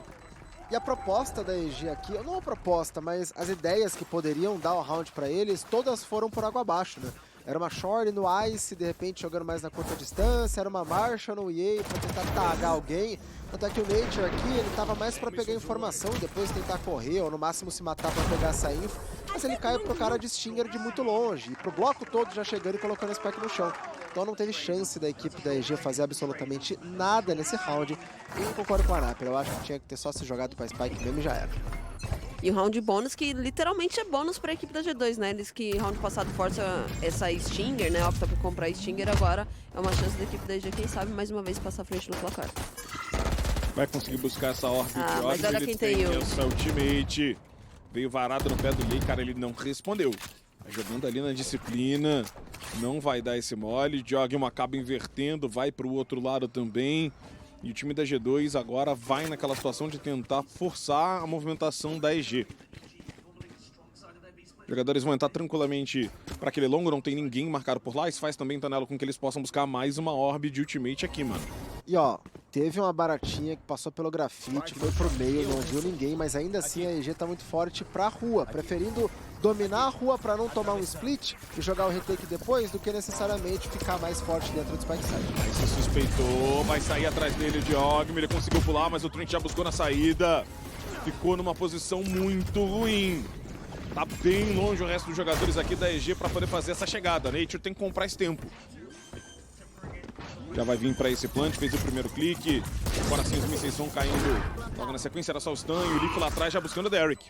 E a proposta da EG aqui, não a proposta, mas as ideias que poderiam dar o round pra eles, todas foram por água abaixo, né? Era uma Short no Ice, de repente jogando mais na curta distância, era uma Marshall no EA pra tentar tagar alguém. Até que o Nature aqui, ele tava mais pra pegar informação e depois tentar correr, ou no máximo se matar pra pegar essa info. Mas ele caiu pro cara de Stinger de muito longe, e pro bloco todo já chegando e colocando a Spike no chão. Então não teve chance da equipe da EG fazer absolutamente nada nesse round. E eu concordo com a Naper, eu acho que tinha que ter só se jogado pra Spike mesmo e já era. E o round bônus, que literalmente é bônus pra equipe da G2, né? Eles que round passado força essa Stinger, né? Opta por comprar Stinger, agora é uma chance da equipe da EG, quem sabe, mais uma vez passar à frente no placar. Vai conseguir buscar essa orbe de mas olha ele quem tem o... essa ultimate. Veio varado no pé do Lei, cara, ele não respondeu. Tá jogando ali na disciplina, não vai dar esse mole. Jogum acaba invertendo, vai pro outro lado também. E o time da G2 agora vai naquela situação de tentar forçar a movimentação da EG. Os jogadores vão entrar tranquilamente para aquele longo, não tem ninguém marcado por lá. Isso faz também, Tanelo, com que eles possam buscar mais uma orbe de ultimate aqui, mano. E ó, teve uma baratinha que passou pelo grafite, foi pro meio, não viu ninguém, mas ainda assim a EG tá muito forte pra rua, preferindo dominar a rua pra não tomar um split e jogar o retake depois, do que necessariamente ficar mais forte dentro do Spike Side. Aí se suspeitou, vai sair atrás dele o Jogum, ele conseguiu pular, mas o Trent já buscou na saída. Ficou numa posição muito ruim. Tá bem longe o resto dos jogadores aqui da EG pra poder fazer essa chegada. Nature tem que comprar esse tempo. Já vai vir pra esse plant, fez o primeiro clique. Agora sim os mísseis vão caindo. Logo na sequência era só o stun e o Leaf lá atrás já buscando o Derek.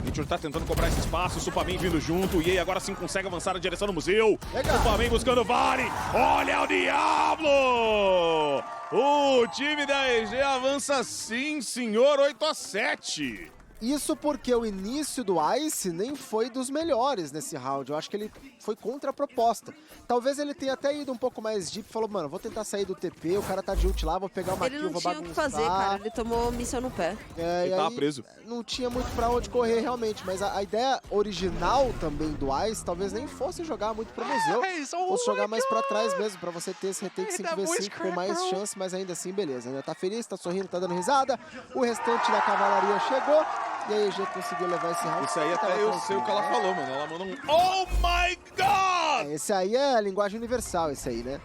Nature tá tentando cobrar esse espaço, o Superman vindo junto. E aí agora sim consegue avançar na direção do museu. Superman buscando o Vale. Olha o Diablo! O time da EG avança sim, senhor, 8-7. Isso porque o início do Ice nem foi dos melhores nesse round. Eu acho que ele foi contra a proposta. Talvez ele tenha até ido um pouco mais deep e falou, mano, vou tentar sair do TP, o cara tá de ult lá, vou pegar uma kill, vou bagunçar. Ele não tinha o que fazer, cara. Ele tomou missão no pé. Ele tava preso. Não tinha muito pra onde correr realmente, mas a ideia original também do Ice talvez nem fosse jogar muito pro museu. Fosse jogar mais pra trás mesmo, pra você ter esse retake 5v5 com mais chance, mas ainda assim, beleza. Né? Tá feliz, tá sorrindo, tá dando risada. O restante da cavalaria chegou. E a EG conseguiu levar esse round. Isso aí até eu sei o que ela falou, mano. Ela mandou um Oh my God! Esse aí é a linguagem universal, esse aí, né?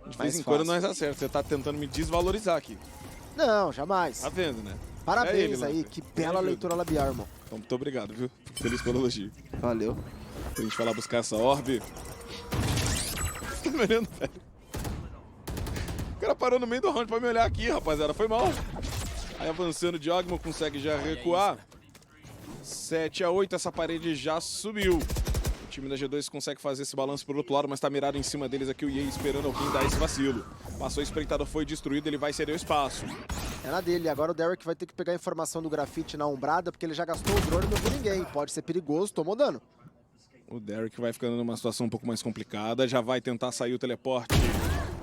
De vez em quando nós acerta. Você tá tentando me desvalorizar aqui. Não, jamais. Tá vendo, né? Parabéns É ele, aí, que bela leitura labial, irmão. Então, muito obrigado, viu? Fico feliz pelo elogio. Valeu. Pra gente falar buscar essa orbe. Tá me olhando, velho. O cara parou no meio do round pra me olhar aqui, rapaziada. Foi mal. Aí avançando, o Diogmo consegue já recuar. 7-8, essa parede já subiu. O time da G2 consegue fazer esse balanço pro outro lado, mas tá mirado em cima deles aqui o Yei esperando alguém dar esse vacilo. Passou o espreitador, foi destruído, ele vai ceder o espaço. É na dele, agora o Derek vai ter que pegar a informação do grafite na umbrada, porque ele já gastou o drone e não viu ninguém. Pode ser perigoso, tomou dano. O Derek vai ficando numa situação um pouco mais complicada, já vai tentar sair o teleporte.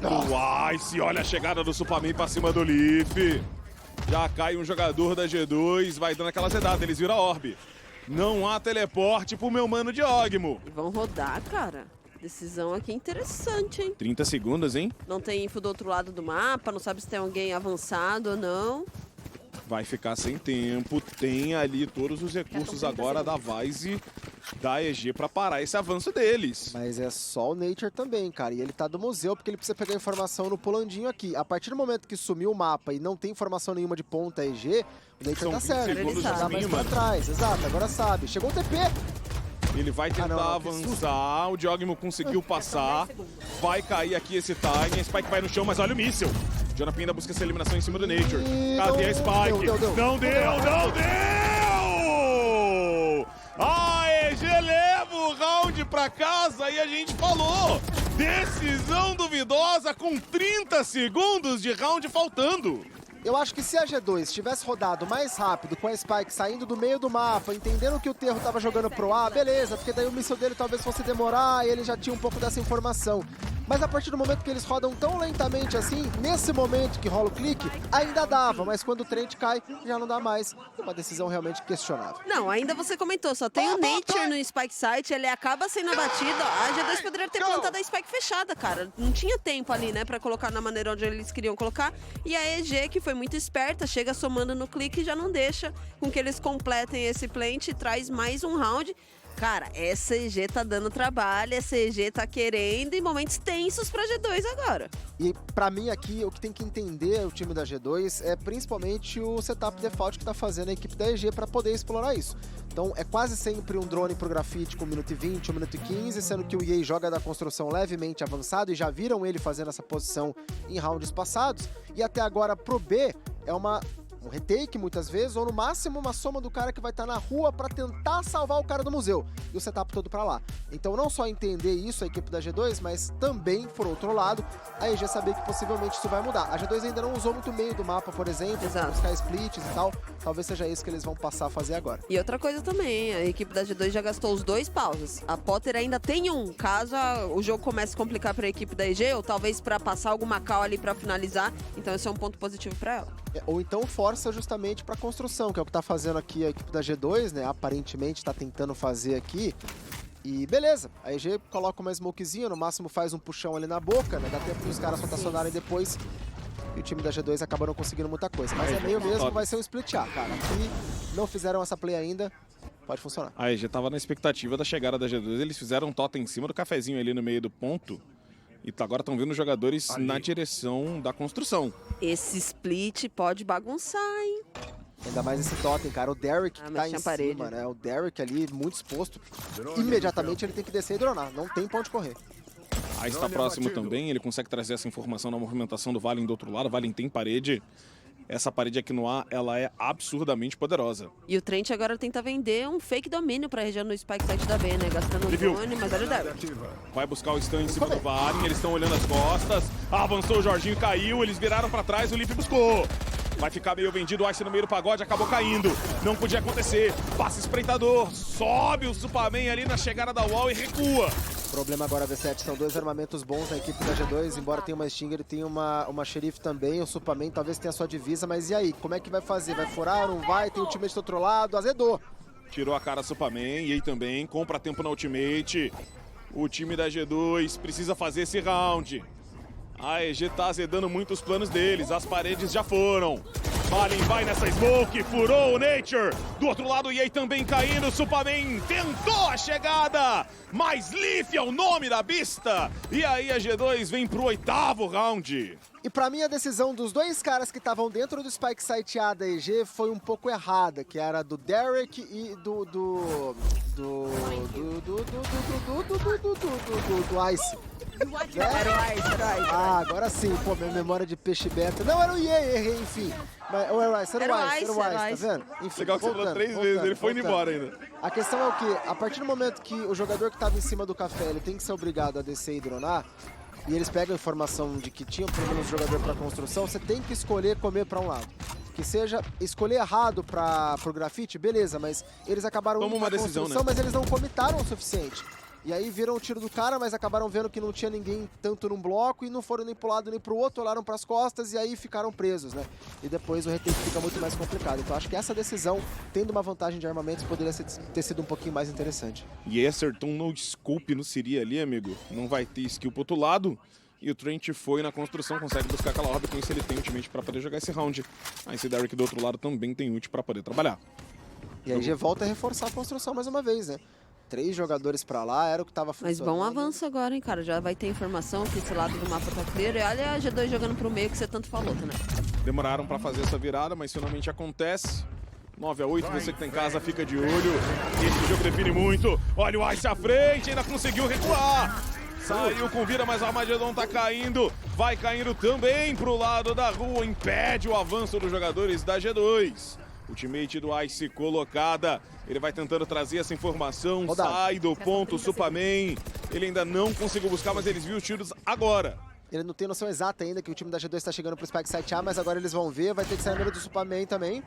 O Ice, olha a chegada do Superman pra cima do Leaf. Já cai um jogador da G2, vai dando aquela zedada, eles viram a orbe. Não há teleporte pro meu mano Diogmo. E vão rodar, cara. Decisão aqui interessante, hein? 30 segundos, hein? Não tem info do outro lado do mapa, não sabe se tem alguém avançado ou não. Vai ficar sem tempo, tem ali todos os recursos agora da Vice, da EG pra parar esse avanço deles. Mas é só o Nature também, cara. E ele tá do museu porque ele precisa pegar informação no pulandinho aqui. A partir do momento que sumiu o mapa e não tem informação nenhuma de ponta EG, o Nature tá certo. Ele tá mais pra trás. Exato, agora sabe. Chegou o TP. Ele vai tentar avançar, o Diogmo conseguiu passar. Vai cair aqui esse time, a Spike vai no chão, mas olha o míssil. Jonathan ainda busca essa eliminação em cima do Nature. Cadê a Spike? Não deu! A EG leva o round pra casa e a gente falou. Decisão duvidosa com 30 segundos de round faltando. Eu acho que se a G2 tivesse rodado mais rápido com a Spike saindo do meio do mapa, entendendo que o Terro tava jogando pro A, beleza, porque daí o míssil dele talvez fosse demorar e ele já tinha um pouco dessa informação. Mas a partir do momento que eles rodam tão lentamente assim, nesse momento que rola o clique, ainda dava, mas quando o Trent cai, já não dá mais. É uma decisão realmente questionável. Não, ainda você comentou, só tem o Nature no Spike Site, ele acaba sendo abatido. A G2 poderia ter plantado a Spike fechada, cara. Não tinha tempo ali, né, pra colocar na maneira onde eles queriam colocar. E a EG, que foi muito esperta, chega somando no clique e já não deixa com que eles completem esse plant e traz mais um round. Cara, essa EG tá dando trabalho, essa EG tá querendo e momentos tensos pra G2 agora. E pra mim aqui, o que tem que entender o time da G2 é principalmente o setup default que tá fazendo a equipe da EG pra poder explorar isso. Então é quase sempre um drone pro grafite com 1 minuto e 20, 1 minuto e 15, sendo que o Yei joga da construção levemente avançado e já viram ele fazendo essa posição em rounds passados. E até agora pro B é um retake muitas vezes, ou no máximo uma soma do cara que vai estar na rua pra tentar salvar o cara do museu, e o setup todo pra lá. Então não só entender isso a equipe da G2, mas também, por outro lado, a EG saber que possivelmente isso vai mudar. A G2 ainda não usou muito o meio do mapa, por exemplo, pra buscar splits e tal, talvez seja isso que eles vão passar a fazer agora. E outra coisa também, a equipe da G2 já gastou os 2 pausas. A Potter ainda tem um, caso o jogo comece a complicar pra equipe da EG, ou talvez pra passar alguma call ali pra finalizar, então esse é um ponto positivo pra ela. Ou então força justamente para construção, que é o que tá fazendo aqui a equipe da G2, né? Aparentemente tá tentando fazer aqui. E beleza, a EG coloca uma smokezinha, no máximo faz um puxão ali na boca, né? Dá tempo dos caras rotacionarem depois. E o time da G2 acaba não conseguindo muita coisa. Mas é meio mesmo, vai ser um split A, cara. Aqui não fizeram essa play ainda, pode funcionar. A EG tava na expectativa da chegada da G2, eles fizeram um totem em cima do cafezinho ali no meio do ponto. E agora estão vendo os jogadores na direção da construção. Esse split pode bagunçar, hein? Ainda mais esse totem, cara. O Derek que tá em cima, né? O Derek ali, muito exposto. Imediatamente ele tem que descer e dronar. Não tem pra onde correr. Aí está próximo também, ele consegue trazer essa informação na movimentação do Valen do outro lado. O Valen tem parede. essa parede aqui no A, ela é absurdamente poderosa. E o Trent agora tenta vender um fake domínio pra região no Spike Site da B, né? Gastando o drone, mas olha o Derek. Vai buscar o stun em cima do Varen, eles estão olhando as costas. Avançou o Jorginho, caiu, eles viraram pra trás, o Leaf buscou. Vai ficar meio vendido, o Ice no meio do pagode, acabou caindo. Não podia acontecer. Passa espreitador, sobe o Superman ali na chegada da wall e recua. O problema agora, V7, são dois armamentos bons na equipe da G2, embora tenha uma Stinger e tenha uma Sheriff também, o Superman talvez tenha a sua divisa, mas e aí? Como é que vai fazer? Vai furar, não vai? Tem o ultimate do outro lado, azedou. Tirou a cara Superman, e aí também, compra tempo na ultimate. O time da G2 precisa fazer esse round. A EG tá azedando muito os planos deles, as paredes já foram. Valen vai nessa smoke, furou o Nature. Do outro lado, o EA também caindo, Superman tentou a chegada, mas Leaf é o nome da besta. E aí a G2 vem pro 8º round. E pra mim a decisão dos dois caras que estavam dentro do Spike Site A da EG foi um pouco errada, que era do Derek e do Ice. Era o Ice. Ah, agora sim, pô, minha memória de peixe beta. Não, era o EA, errei, enfim. Mas, ou era o Ice, era o Ice, tá vendo? Enfim, Legal que você falou 3 vezes, ele foi indo embora ainda. A questão é o quê? A partir do momento que o jogador que tava em cima do café, ele tem que ser obrigado a descer e dronar, e eles pegam a informação de que tinha pelo menos jogador para construção, você tem que escolher comer para um lado. Que seja escolher errado pro grafite, beleza, mas eles acabaram Toma uma decisão, né? mas eles não comitaram o suficiente. E aí viram o tiro do cara, mas acabaram vendo que não tinha ninguém tanto num bloco e não foram nem pro lado nem pro outro, olharam pras costas e aí ficaram presos, né? E depois o retake fica muito mais complicado. Então acho que essa decisão, tendo uma vantagem de armamentos, poderia ter sido um pouquinho mais interessante. E aí acertou um no scope no Siri ali, amigo. Não vai ter skill pro outro lado. E o Trent foi na construção, consegue buscar aquela orbe, com isso ele tem ultimate pra poder jogar esse round. Aí esse Derek do outro lado também tem ult pra poder trabalhar. E aí já volta a reforçar a construção mais uma vez, né? 3 jogadores pra lá, era o que tava Mas funcionando. bom avanço agora, hein, cara. Já vai ter informação que esse lado do mapa tá clear. E olha a G2 jogando pro meio que você tanto falou, né? Demoraram pra fazer essa virada, mas finalmente acontece. 9-8, você que tá em casa, fica de olho. Esse jogo define muito. Olha o Ice à frente, ainda conseguiu recuar. Saiu com vida, mas o Armageddon tá caindo. Vai caindo também pro lado da rua. Impede o avanço dos jogadores da G2. Ultimate do Ice colocada. Ele vai tentando trazer essa informação. Sai do ponto, Superman. Ele ainda não conseguiu buscar, mas eles viram os tiros agora. Ele não tem noção exata ainda que o time da G2 tá chegando pro Spike Site A, mas agora eles vão ver. Vai ter que sair a número do Superman também.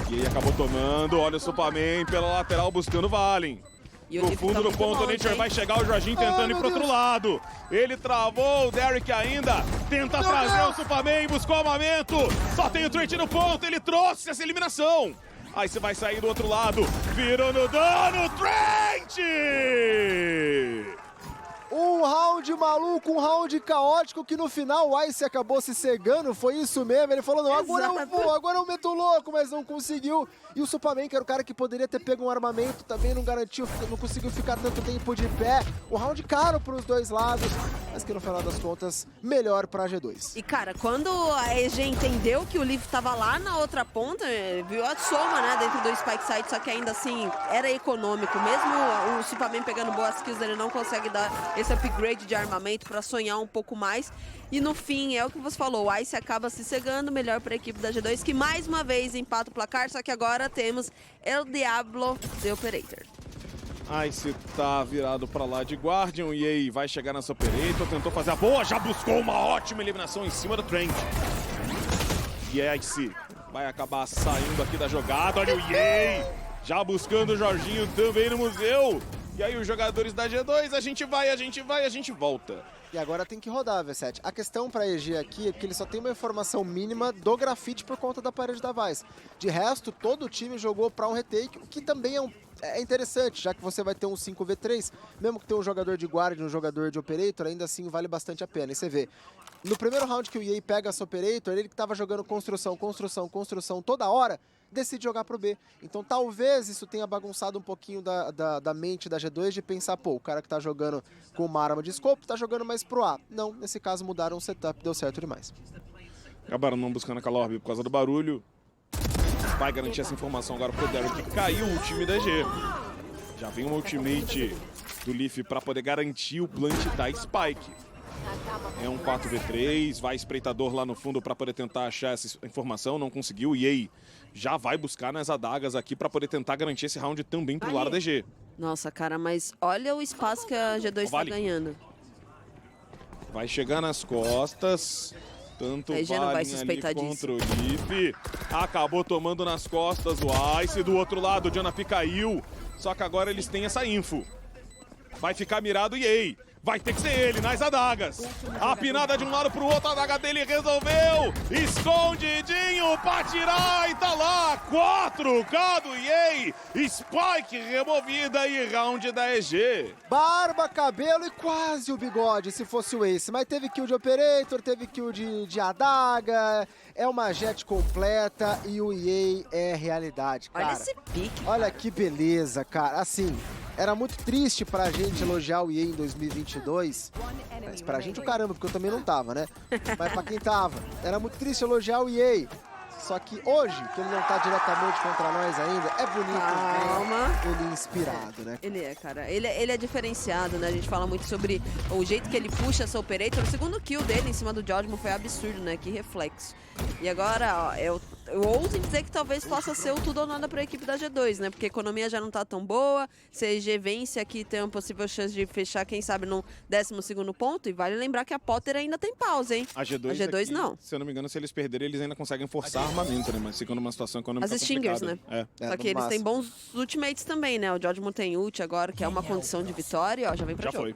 E aí acabou tomando. Olha o Superman pela lateral buscando Valen. No fundo do ponto, o Nature vai chegar, o Jorginho tentando ir pro outro lado. Ele travou, o Derek ainda tenta trazer o Superman, buscou armamento. Só tem o Trent no ponto, ele trouxe essa eliminação. Aí você vai sair do outro lado, virou no dano, Trent! Um round maluco, um round caótico que no final o Ice acabou se cegando, foi isso mesmo. Ele falou, não, agora eu vou, agora eu meto louco, mas não conseguiu. E o Superman, que era o cara que poderia ter pego um armamento, também não garantiu, não conseguiu ficar tanto tempo de pé. Um round caro para os dois lados, mas que no final das contas, melhor para a G2. E cara, quando a EG entendeu que o Leaf tava lá na outra ponta, viu a soma, né, dentro do Spike Site, só que ainda assim era econômico. Mesmo o Superman pegando boas kills, ele não consegue dar esse upgrade de armamento para sonhar um pouco mais. E no fim, é o que você falou, o Ice acaba se cegando, melhor para a equipe da G2, que mais uma vez empata o placar, só que agora temos El Diablo The Operator. Ice tá virado pra lá de Guardian, e aí vai chegar nessa Operator, tentou fazer a boa, já buscou uma ótima eliminação em cima do Trent. E Ice vai acabar saindo aqui da jogada, olha o Yei, já buscando o Jorginho também no museu. E aí os jogadores da G2, a gente volta. E agora tem que rodar, V7. A questão para a EG aqui é que ele só tem uma informação mínima do grafite por conta da parede da Vice. De resto, todo o time jogou para um retake, o que também é interessante, já que você vai ter um 5v3, mesmo que tenha um jogador de guarda e um jogador de operator, ainda assim vale bastante a pena. E você vê, no primeiro round que o EA pega essa operator, ele que estava jogando construção toda hora, decide jogar pro B. Então talvez isso tenha bagunçado um pouquinho da mente da G2 de pensar, pô, o cara que tá jogando com uma arma de scope tá jogando mais pro A. Não, nesse caso mudaram o setup, deu certo demais. Acabaram não buscando aquela orbe por causa do barulho. Vai garantir essa informação agora pro Derek, que caiu o time da EG. Já vem uma ultimate do Leaf pra poder garantir o plant da Spike. É um 4v3, vai espreitador lá no fundo para poder tentar achar essa informação, não conseguiu. E aí, já vai buscar nas adagas aqui para poder tentar garantir esse round também pro lado da EG. Nossa, cara, mas olha o espaço que a G2 tá Vale. ganhando. Vai chegar nas costas, tanto o Aí já não vai Valen suspeitar ali disso. contra o Leaf. Acabou tomando nas costas o Ice. Do outro lado, o Janapi caiu. Só que agora eles têm essa info. Vai ficar mirado o EA. Vai ter que ser ele, nas adagas. A pinada de um lado pro outro, a adaga dele resolveu. Escondidinho pra tirar e tá lá. 4K do EA. Spike removida e round da EG. Barba, cabelo e quase o bigode, se fosse o Ace. Mas teve kill de Operator, teve kill de adaga. É uma jet completa e o EA é realidade, cara. Olha esse pique. Olha que beleza, cara. Assim, era muito triste pra gente elogiar o EA em 2022. Mas pra gente o caramba, porque eu também não tava, né? Mas pra quem tava, era muito triste elogiar o EA. Só que hoje, que ele não tá diretamente contra nós ainda, é bonito Calma. ver ele inspirado, né? Ele é, cara. Ele é diferenciado, né? A gente fala muito sobre o jeito que ele puxa essa Operator. O segundo kill dele em cima do Jodgmo foi absurdo, né? Que reflexo. E agora, ó, eu ouso dizer que talvez possa ser o tudo ou nada pra equipe da G2, né? Porque a economia já não tá tão boa. Se a EG vence aqui, tem uma possível chance de fechar, quem sabe, no 12º ponto. E vale lembrar que a Potter ainda tem pausa, hein? A G2 aqui, não. Se eu não me engano, se eles perderem, eles ainda conseguem forçar armamento, né? Mas ficam numa situação econômica As Stingers, complicada. né? Só que eles têm bons ultimates também, né? O Jodgmo tem ult agora, que é uma condição de vitória, ó, já vem pra Já jogo. foi.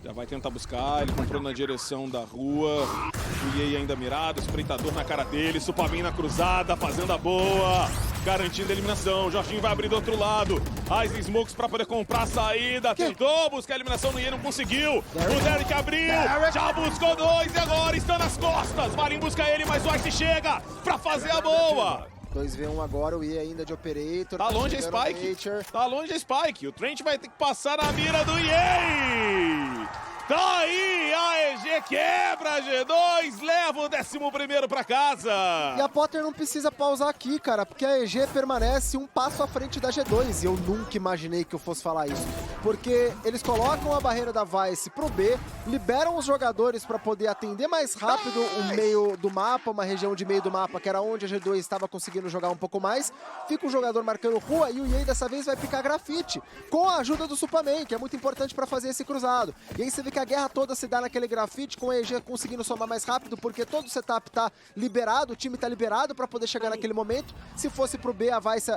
Já vai tentar buscar, ele comprou na direção da rua. O EA ainda mirado, espreitador na cara dele, Supamin na cruzada, fazendo a boa. Garantindo a eliminação, Jorginho vai abrir do outro lado. As Smokes pra poder comprar a saída. Tentou buscar a eliminação no EA, não conseguiu. O Derek abriu, já buscou 2 e agora está nas costas. Marin busca ele, mas o Ice chega pra fazer a boa. 2v1 agora, o EA ainda de Operator. Tá longe a chegando Spike. Nature. Tá longe a Spike. O Trent vai ter que passar na mira do EA. Tá aí, a EG quebra a G2, leva o 11º pra casa. E a Potter não precisa pausar aqui, cara, porque a EG permanece um passo à frente da G2. E eu nunca imaginei que eu fosse falar isso. Porque eles colocam a barreira da Vice pro B, liberam os jogadores pra poder atender mais rápido o meio do mapa, uma região de meio do mapa, que era onde a G2 estava conseguindo jogar um pouco mais. Fica o jogador marcando rua e o EA dessa vez vai picar grafite, com a ajuda do Supaman, que é muito importante pra fazer esse cruzado. E aí você vê que a guerra toda se dá naquele grafite, com a EG conseguindo somar mais rápido, porque todo o setup tá liberado, o time tá liberado pra poder chegar naquele momento. Se fosse pro B, a Vice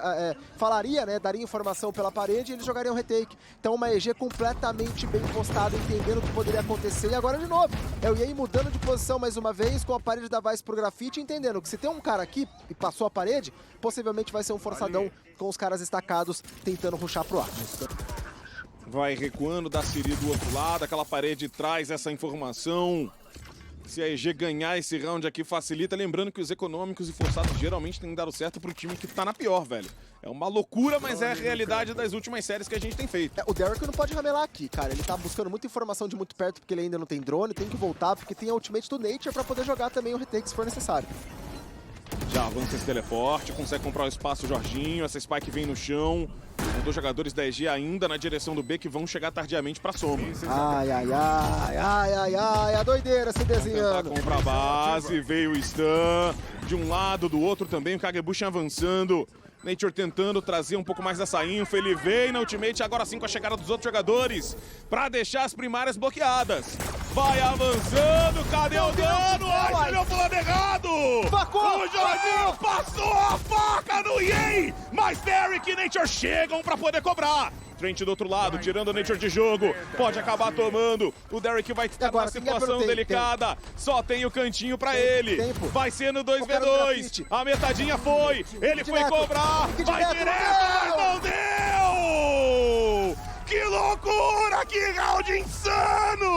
falaria, né, daria informação pela parede e eles jogariam retake. Então uma EG completamente bem postada, entendendo o que poderia acontecer. E agora de novo, é o EA mudando de posição mais uma vez, com a parede da Vice pro grafite, entendendo que se tem um cara aqui e passou a parede, possivelmente vai ser um forçadão com os caras estacados tentando rushar pro ar. Vai recuando da Siri do outro lado, aquela parede traz essa informação. Se a EG ganhar esse round aqui, facilita. Lembrando que os econômicos e forçados geralmente têm dado certo pro time que tá na pior, velho. É uma loucura, mas é a realidade das últimas séries que a gente tem feito. O Derek não pode ramelar aqui, cara. Ele tá buscando muita informação de muito perto, porque ele ainda não tem drone, tem que voltar, porque tem a ultimate do Nature pra poder jogar também o retake se for necessário. Já avança esse teleporte, consegue comprar o espaço o Jorginho, essa Spike vem no chão. São 2 jogadores da EG ainda na direção do B que vão chegar tardiamente pra soma. Ai, ai, ai, ai, ai, ai, a doideira se desenhando. Tentar comprar a base, veio o stun. De um lado, do outro também, o Kagebushin avançando. Nature tentando trazer um pouco mais dessa info, ele veio na ultimate, agora sim com a chegada dos outros jogadores, pra deixar as primárias bloqueadas. Vai avançando, cadê o dano? Ai, olhou pro lado errado! Facou! O Jorginho passou a faca no EA! Mas Derek e Nature chegam pra poder cobrar. Trent do outro lado, tirando o Nature de jogo, pode acabar tomando. O Derek vai estar numa situação delicada, só tem o cantinho pra ele. Vai ser no 2v2, a metadinha foi, ele foi cobrar, vai direto, mas não deu! Que loucura, que round insano!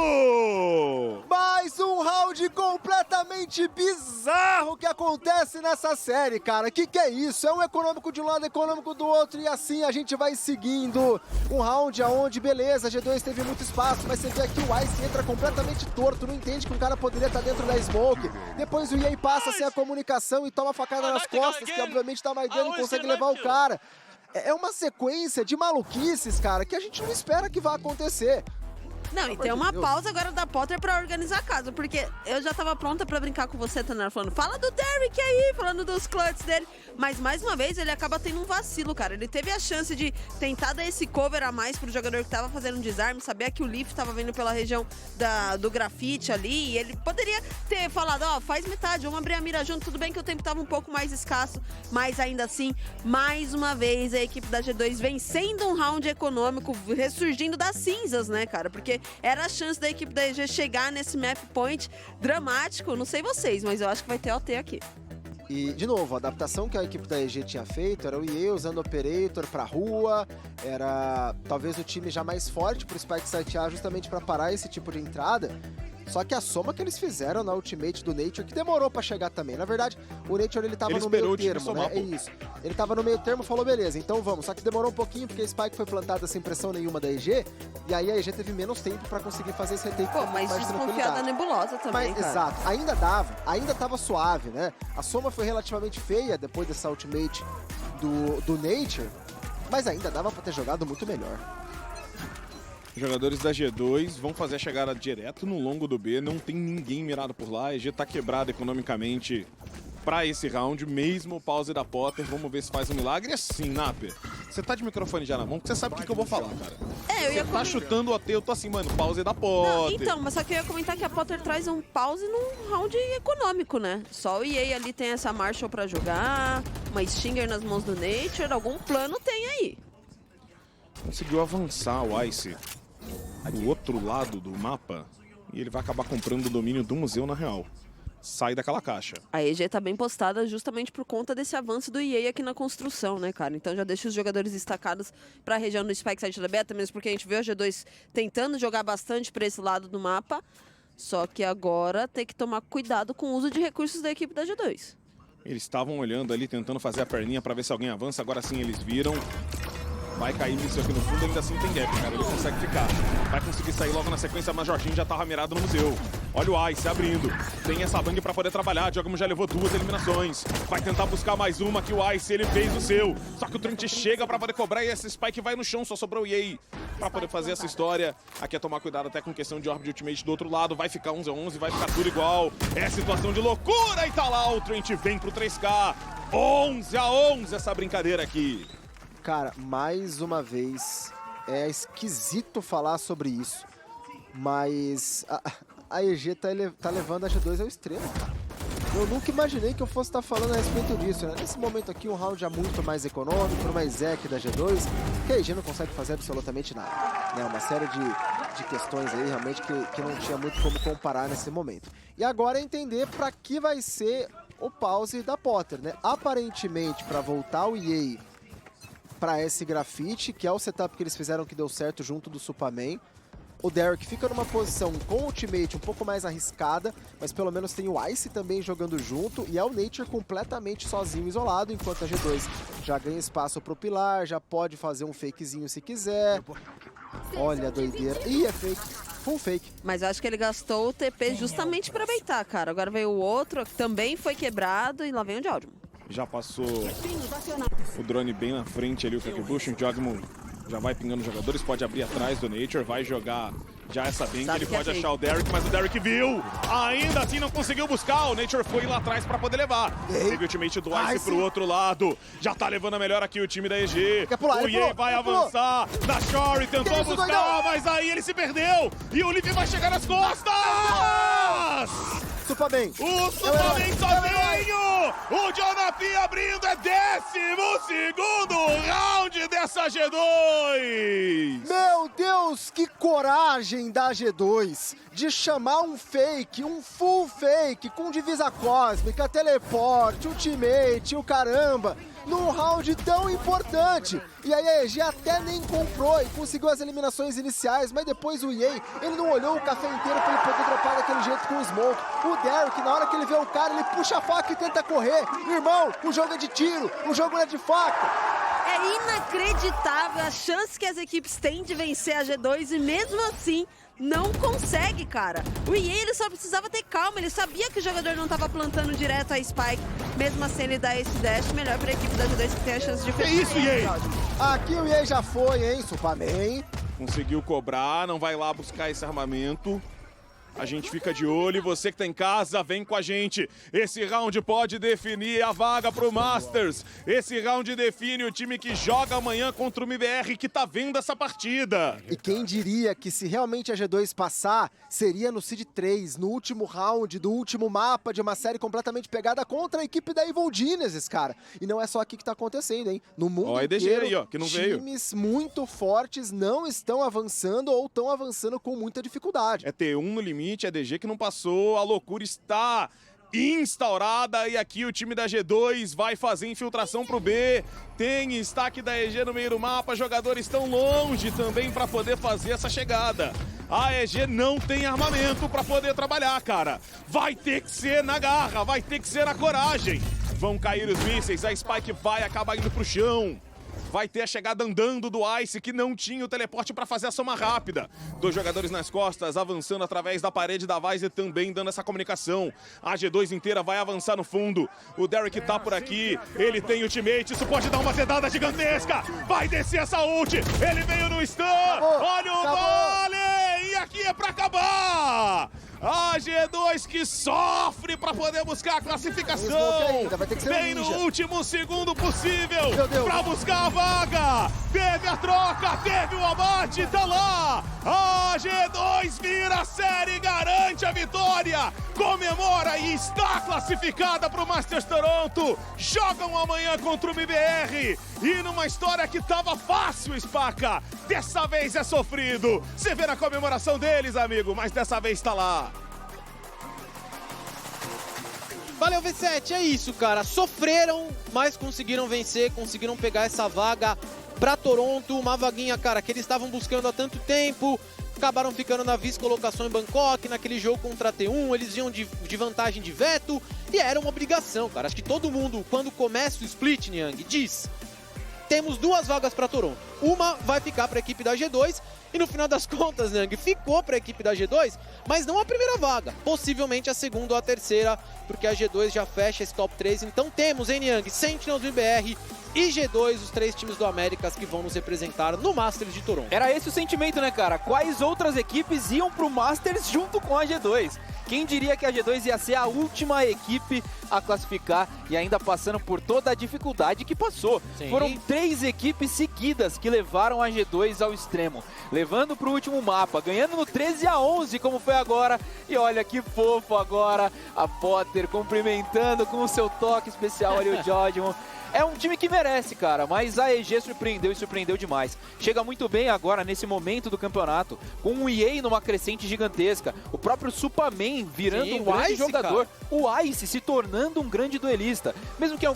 Mais um round completamente bizarro que acontece nessa série, cara. Que é isso? É um econômico de um lado, econômico do outro, e assim a gente vai seguindo. Um round onde, beleza, a G2 teve muito espaço, mas você vê aqui o Ice entra completamente torto, não entende que um cara poderia estar dentro da smoke. Depois o EA passa sem a comunicação e toma facada nas costas, que obviamente dá mais dano e consegue levar o cara. É uma sequência de maluquices, cara, que a gente não espera que vá acontecer. Não, e tem uma pausa agora da Potter pra organizar a casa, porque eu já tava pronta pra brincar com você, Tanara, falando, fala do Derek aí, falando dos clutches dele. Mas, mais uma vez, ele acaba tendo um vacilo, cara. Ele teve a chance de tentar dar esse cover a mais pro jogador que tava fazendo um desarme, sabia que o Leaf tava vindo pela região do grafite ali, e ele poderia ter falado, ó, faz metade, vamos abrir a mira junto, tudo bem que o tempo tava um pouco mais escasso, mas ainda assim, mais uma vez, a equipe da G2 vencendo um round econômico, ressurgindo das cinzas, né, cara? Porque era a chance da equipe da EG chegar nesse map point dramático, não sei vocês, mas eu acho que vai ter OT aqui. E, de novo, a adaptação que a equipe da EG tinha feito era o EA usando o Operator pra rua, era talvez o time já mais forte pro Spike sitear justamente pra parar esse tipo de entrada. Só que a soma que eles fizeram na ultimate do Nature, que demorou pra chegar também. Na verdade, o Nature ele tava no meio termo, né? É isso. Ele tava no meio termo e falou, beleza, então vamos. Só que demorou um pouquinho, porque a Spike foi plantada sem pressão nenhuma da EG, e aí a EG teve menos tempo pra conseguir fazer esse retake. Pô, mas desconfiar da Nebulosa também, mas, cara. exato, ainda dava, ainda tava suave, né? A soma foi relativamente feia depois dessa ultimate do Nature, mas ainda dava pra ter jogado muito melhor. Os jogadores da G2 vão fazer a chegada direto no longo do B, não tem ninguém mirado por lá, a EG tá quebrada economicamente pra esse round, mesmo o pause da Potter, vamos ver se faz um milagre. E assim, Naper, você tá de microfone já na mão, porque você sabe o que eu vou falar, cara. Eu ia Tá chutando o OT, eu tô assim, mano, pause da Potter. Não, então, mas só que eu ia comentar que a Potter traz um pause num round econômico, né? Só o EA ali tem essa Marshall pra jogar, uma Stinger nas mãos do Nature, algum plano tem aí. Conseguiu avançar o Ice do outro lado do mapa e ele vai acabar comprando o domínio do museu na real. Sai daquela caixa. A EG tá bem postada justamente por conta desse avanço do EA aqui na construção, né, cara? Então já deixa os jogadores destacados pra região do Spike Site da Beta, mesmo porque a gente viu a G2 tentando jogar bastante pra esse lado do mapa, só que agora tem que tomar cuidado com o uso de recursos da equipe da G2. Eles estavam olhando ali, tentando fazer a perninha pra ver se alguém avança, agora sim eles viram. Vai cair nisso aqui no fundo, ainda assim tem gap, cara. Ele consegue ficar. Vai conseguir sair logo na sequência, mas Jorginho já tava mirado no museu. Olha o Ice abrindo. Tem essa bang pra poder trabalhar. Diogmo já levou 2 eliminações. Vai tentar buscar mais uma que o Ice, ele fez o seu. Só que o Trent chega pra poder cobrar e esse Spike vai no chão. Só sobrou o EA pra poder fazer essa história. Aqui é tomar cuidado até com questão de orb de ultimate do outro lado. Vai ficar 11-11, vai ficar tudo igual. É situação de loucura e tá lá. O Trent vem pro 3K. 11-11 essa brincadeira aqui. Cara, mais uma vez, é esquisito falar sobre isso, mas a EG tá levando a G2 ao extremo, cara. Eu nunca imaginei que eu fosse estar falando a respeito disso, né? Nesse momento aqui, um round já muito mais econômico, mais Zek da G2, que a EG não consegue fazer absolutamente nada, né? Uma série de questões aí, realmente, que não tinha muito como comparar nesse momento. E agora é entender pra que vai ser o pause da Potter, né? Aparentemente, pra voltar o EA para esse grafite, que é o setup que eles fizeram que deu certo junto do Supaman. O Derek fica numa posição com ultimate um pouco mais arriscada, mas pelo menos tem o Ice também jogando junto, e é o Nature completamente sozinho, isolado, enquanto a G2 já ganha espaço pro pilar, já pode fazer um fakezinho se quiser. Olha a doideira. Ih, é fake. Full fake. Mas eu acho que ele gastou o TP justamente pra baitar, cara. Agora veio o outro, que também foi quebrado, e lá vem o Diogmo. Já passou o drone bem na frente ali, o Kakebush. O Diogmo já vai pingando os jogadores, pode abrir atrás do Nature, vai jogar já essa bang, ele pode achar o Derek, mas o Derek viu! Ainda assim não conseguiu buscar, o Nature foi lá atrás pra poder levar. Teve o ultimate do Ice pro outro lado, já tá levando a melhor aqui o time da EG. O EA vai avançar, na Shory tentou buscar, mas aí ele se perdeu, e o Leaf vai chegar nas costas! Supaman. O Supaman sozinho! O Jonathan abrindo, é 12º round dessa G2! Meu Deus, que coragem da G2 de chamar um fake, um full fake, com divisa cósmica, teleporte, ultimate, o caramba, num round tão importante. E aí a EG até nem comprou e conseguiu as eliminações iniciais, mas depois o EA, ele não olhou o café inteiro pra ele poder dropar daquele jeito com o Smoke. O Derek, na hora que ele vê o cara, ele puxa a faca e tenta correr. Irmão, o jogo é de tiro, o jogo não é de faca. É inacreditável a chance que as equipes têm de vencer a G2 e mesmo assim não consegue, cara. O EA, ele só precisava ter calma, ele sabia que o jogador não estava plantando direto a Spike. Mesmo assim ele dá esse dash, melhor para a equipe da G2 que tem a chance de... Que isso, EA? Aqui o EA já foi, hein, Supaman. Conseguiu cobrar, não vai lá buscar esse armamento. A gente fica de olho e você que tá em casa, vem com a gente. Esse round pode definir a vaga pro Masters. Esse round define o time que joga amanhã contra o MBR, que tá vendo essa partida. E quem diria que se realmente a G2 passar, seria no Seed 3, no último round do último mapa de uma série completamente pegada contra a equipe da Evil Geniuses, cara. E não é só aqui que tá acontecendo, hein? No mundo Ó, a EDG inteiro, aí, ó, que não veio. times muito fortes não estão avançando ou estão avançando com muita dificuldade. É T1 no limite, é DG que não passou, a loucura está instaurada e aqui o time da G2 vai fazer infiltração pro B. Tem destaque da EG no meio do mapa, jogadores estão longe também para poder fazer essa chegada. A EG não tem armamento para poder trabalhar, cara. Vai ter que ser na garra, vai ter que ser na coragem. Vão cair os mísseis, a Spike vai acabar indo pro chão. Vai ter a chegada andando do Ice, que não tinha o teleporte para fazer a soma rápida. 2 jogadores nas costas, avançando através da parede da Vice, também dando essa comunicação. A G2 inteira vai avançar no fundo. O Derek tá por aqui, ele tem ultimate, isso pode dar uma zedada gigantesca. Vai descer essa ult, ele veio no stun. Olha o vale, e aqui é para acabar. A G2 que sofre para poder buscar a classificação. Vai ter que ser Vem no último segundo possível para buscar a vaga. Teve a troca, teve o abate, tá lá. A G2 vira a série, garante a vitória. Comemora e está classificada para o Masters Toronto. Jogam amanhã contra o MBR. E numa história que tava fácil, Spaca, dessa vez é sofrido. Você vê na comemoração deles, amigo, mas dessa vez tá lá. Valeu, V7, é isso, cara. Sofreram, mas conseguiram vencer, conseguiram pegar essa vaga pra Toronto. Uma vaguinha, cara, que eles estavam buscando há tanto tempo. Acabaram ficando na vice-colocação em Bangkok, naquele jogo contra a T1. Eles iam de vantagem de veto e era uma obrigação, cara. Acho que todo mundo, quando começa o split, Niang, diz: temos 2 vagas pra Toronto. Uma vai ficar pra equipe da G2 e no final das contas, Niang, ficou pra equipe da G2, mas não a primeira vaga. Possivelmente a segunda ou a terceira, porque a G2 já fecha esse top 3. Então temos, hein, Niang, Sentinels, MBR e G2, os 3 times do Américas que vão nos representar no Masters de Toronto. Era esse o sentimento, né, cara? Quais outras equipes iam pro Masters junto com a G2? Quem diria que a G2 ia ser a última equipe a classificar e ainda passando por toda a dificuldade que passou. Sim. Foram 3 equipes seguidas que levaram a G2 ao extremo, levando pro último mapa, ganhando no 13-11 como foi agora. E olha que fofo agora, a Potter cumprimentando com o seu toque especial ali o Jodimon. É um time que merece, cara, mas a EG surpreendeu e surpreendeu demais. Chega muito bem agora, nesse momento do campeonato, com o EA numa crescente gigantesca. O próprio Supaman virando um grande jogador. Cara. O Ice se tornando um grande duelista. Mesmo que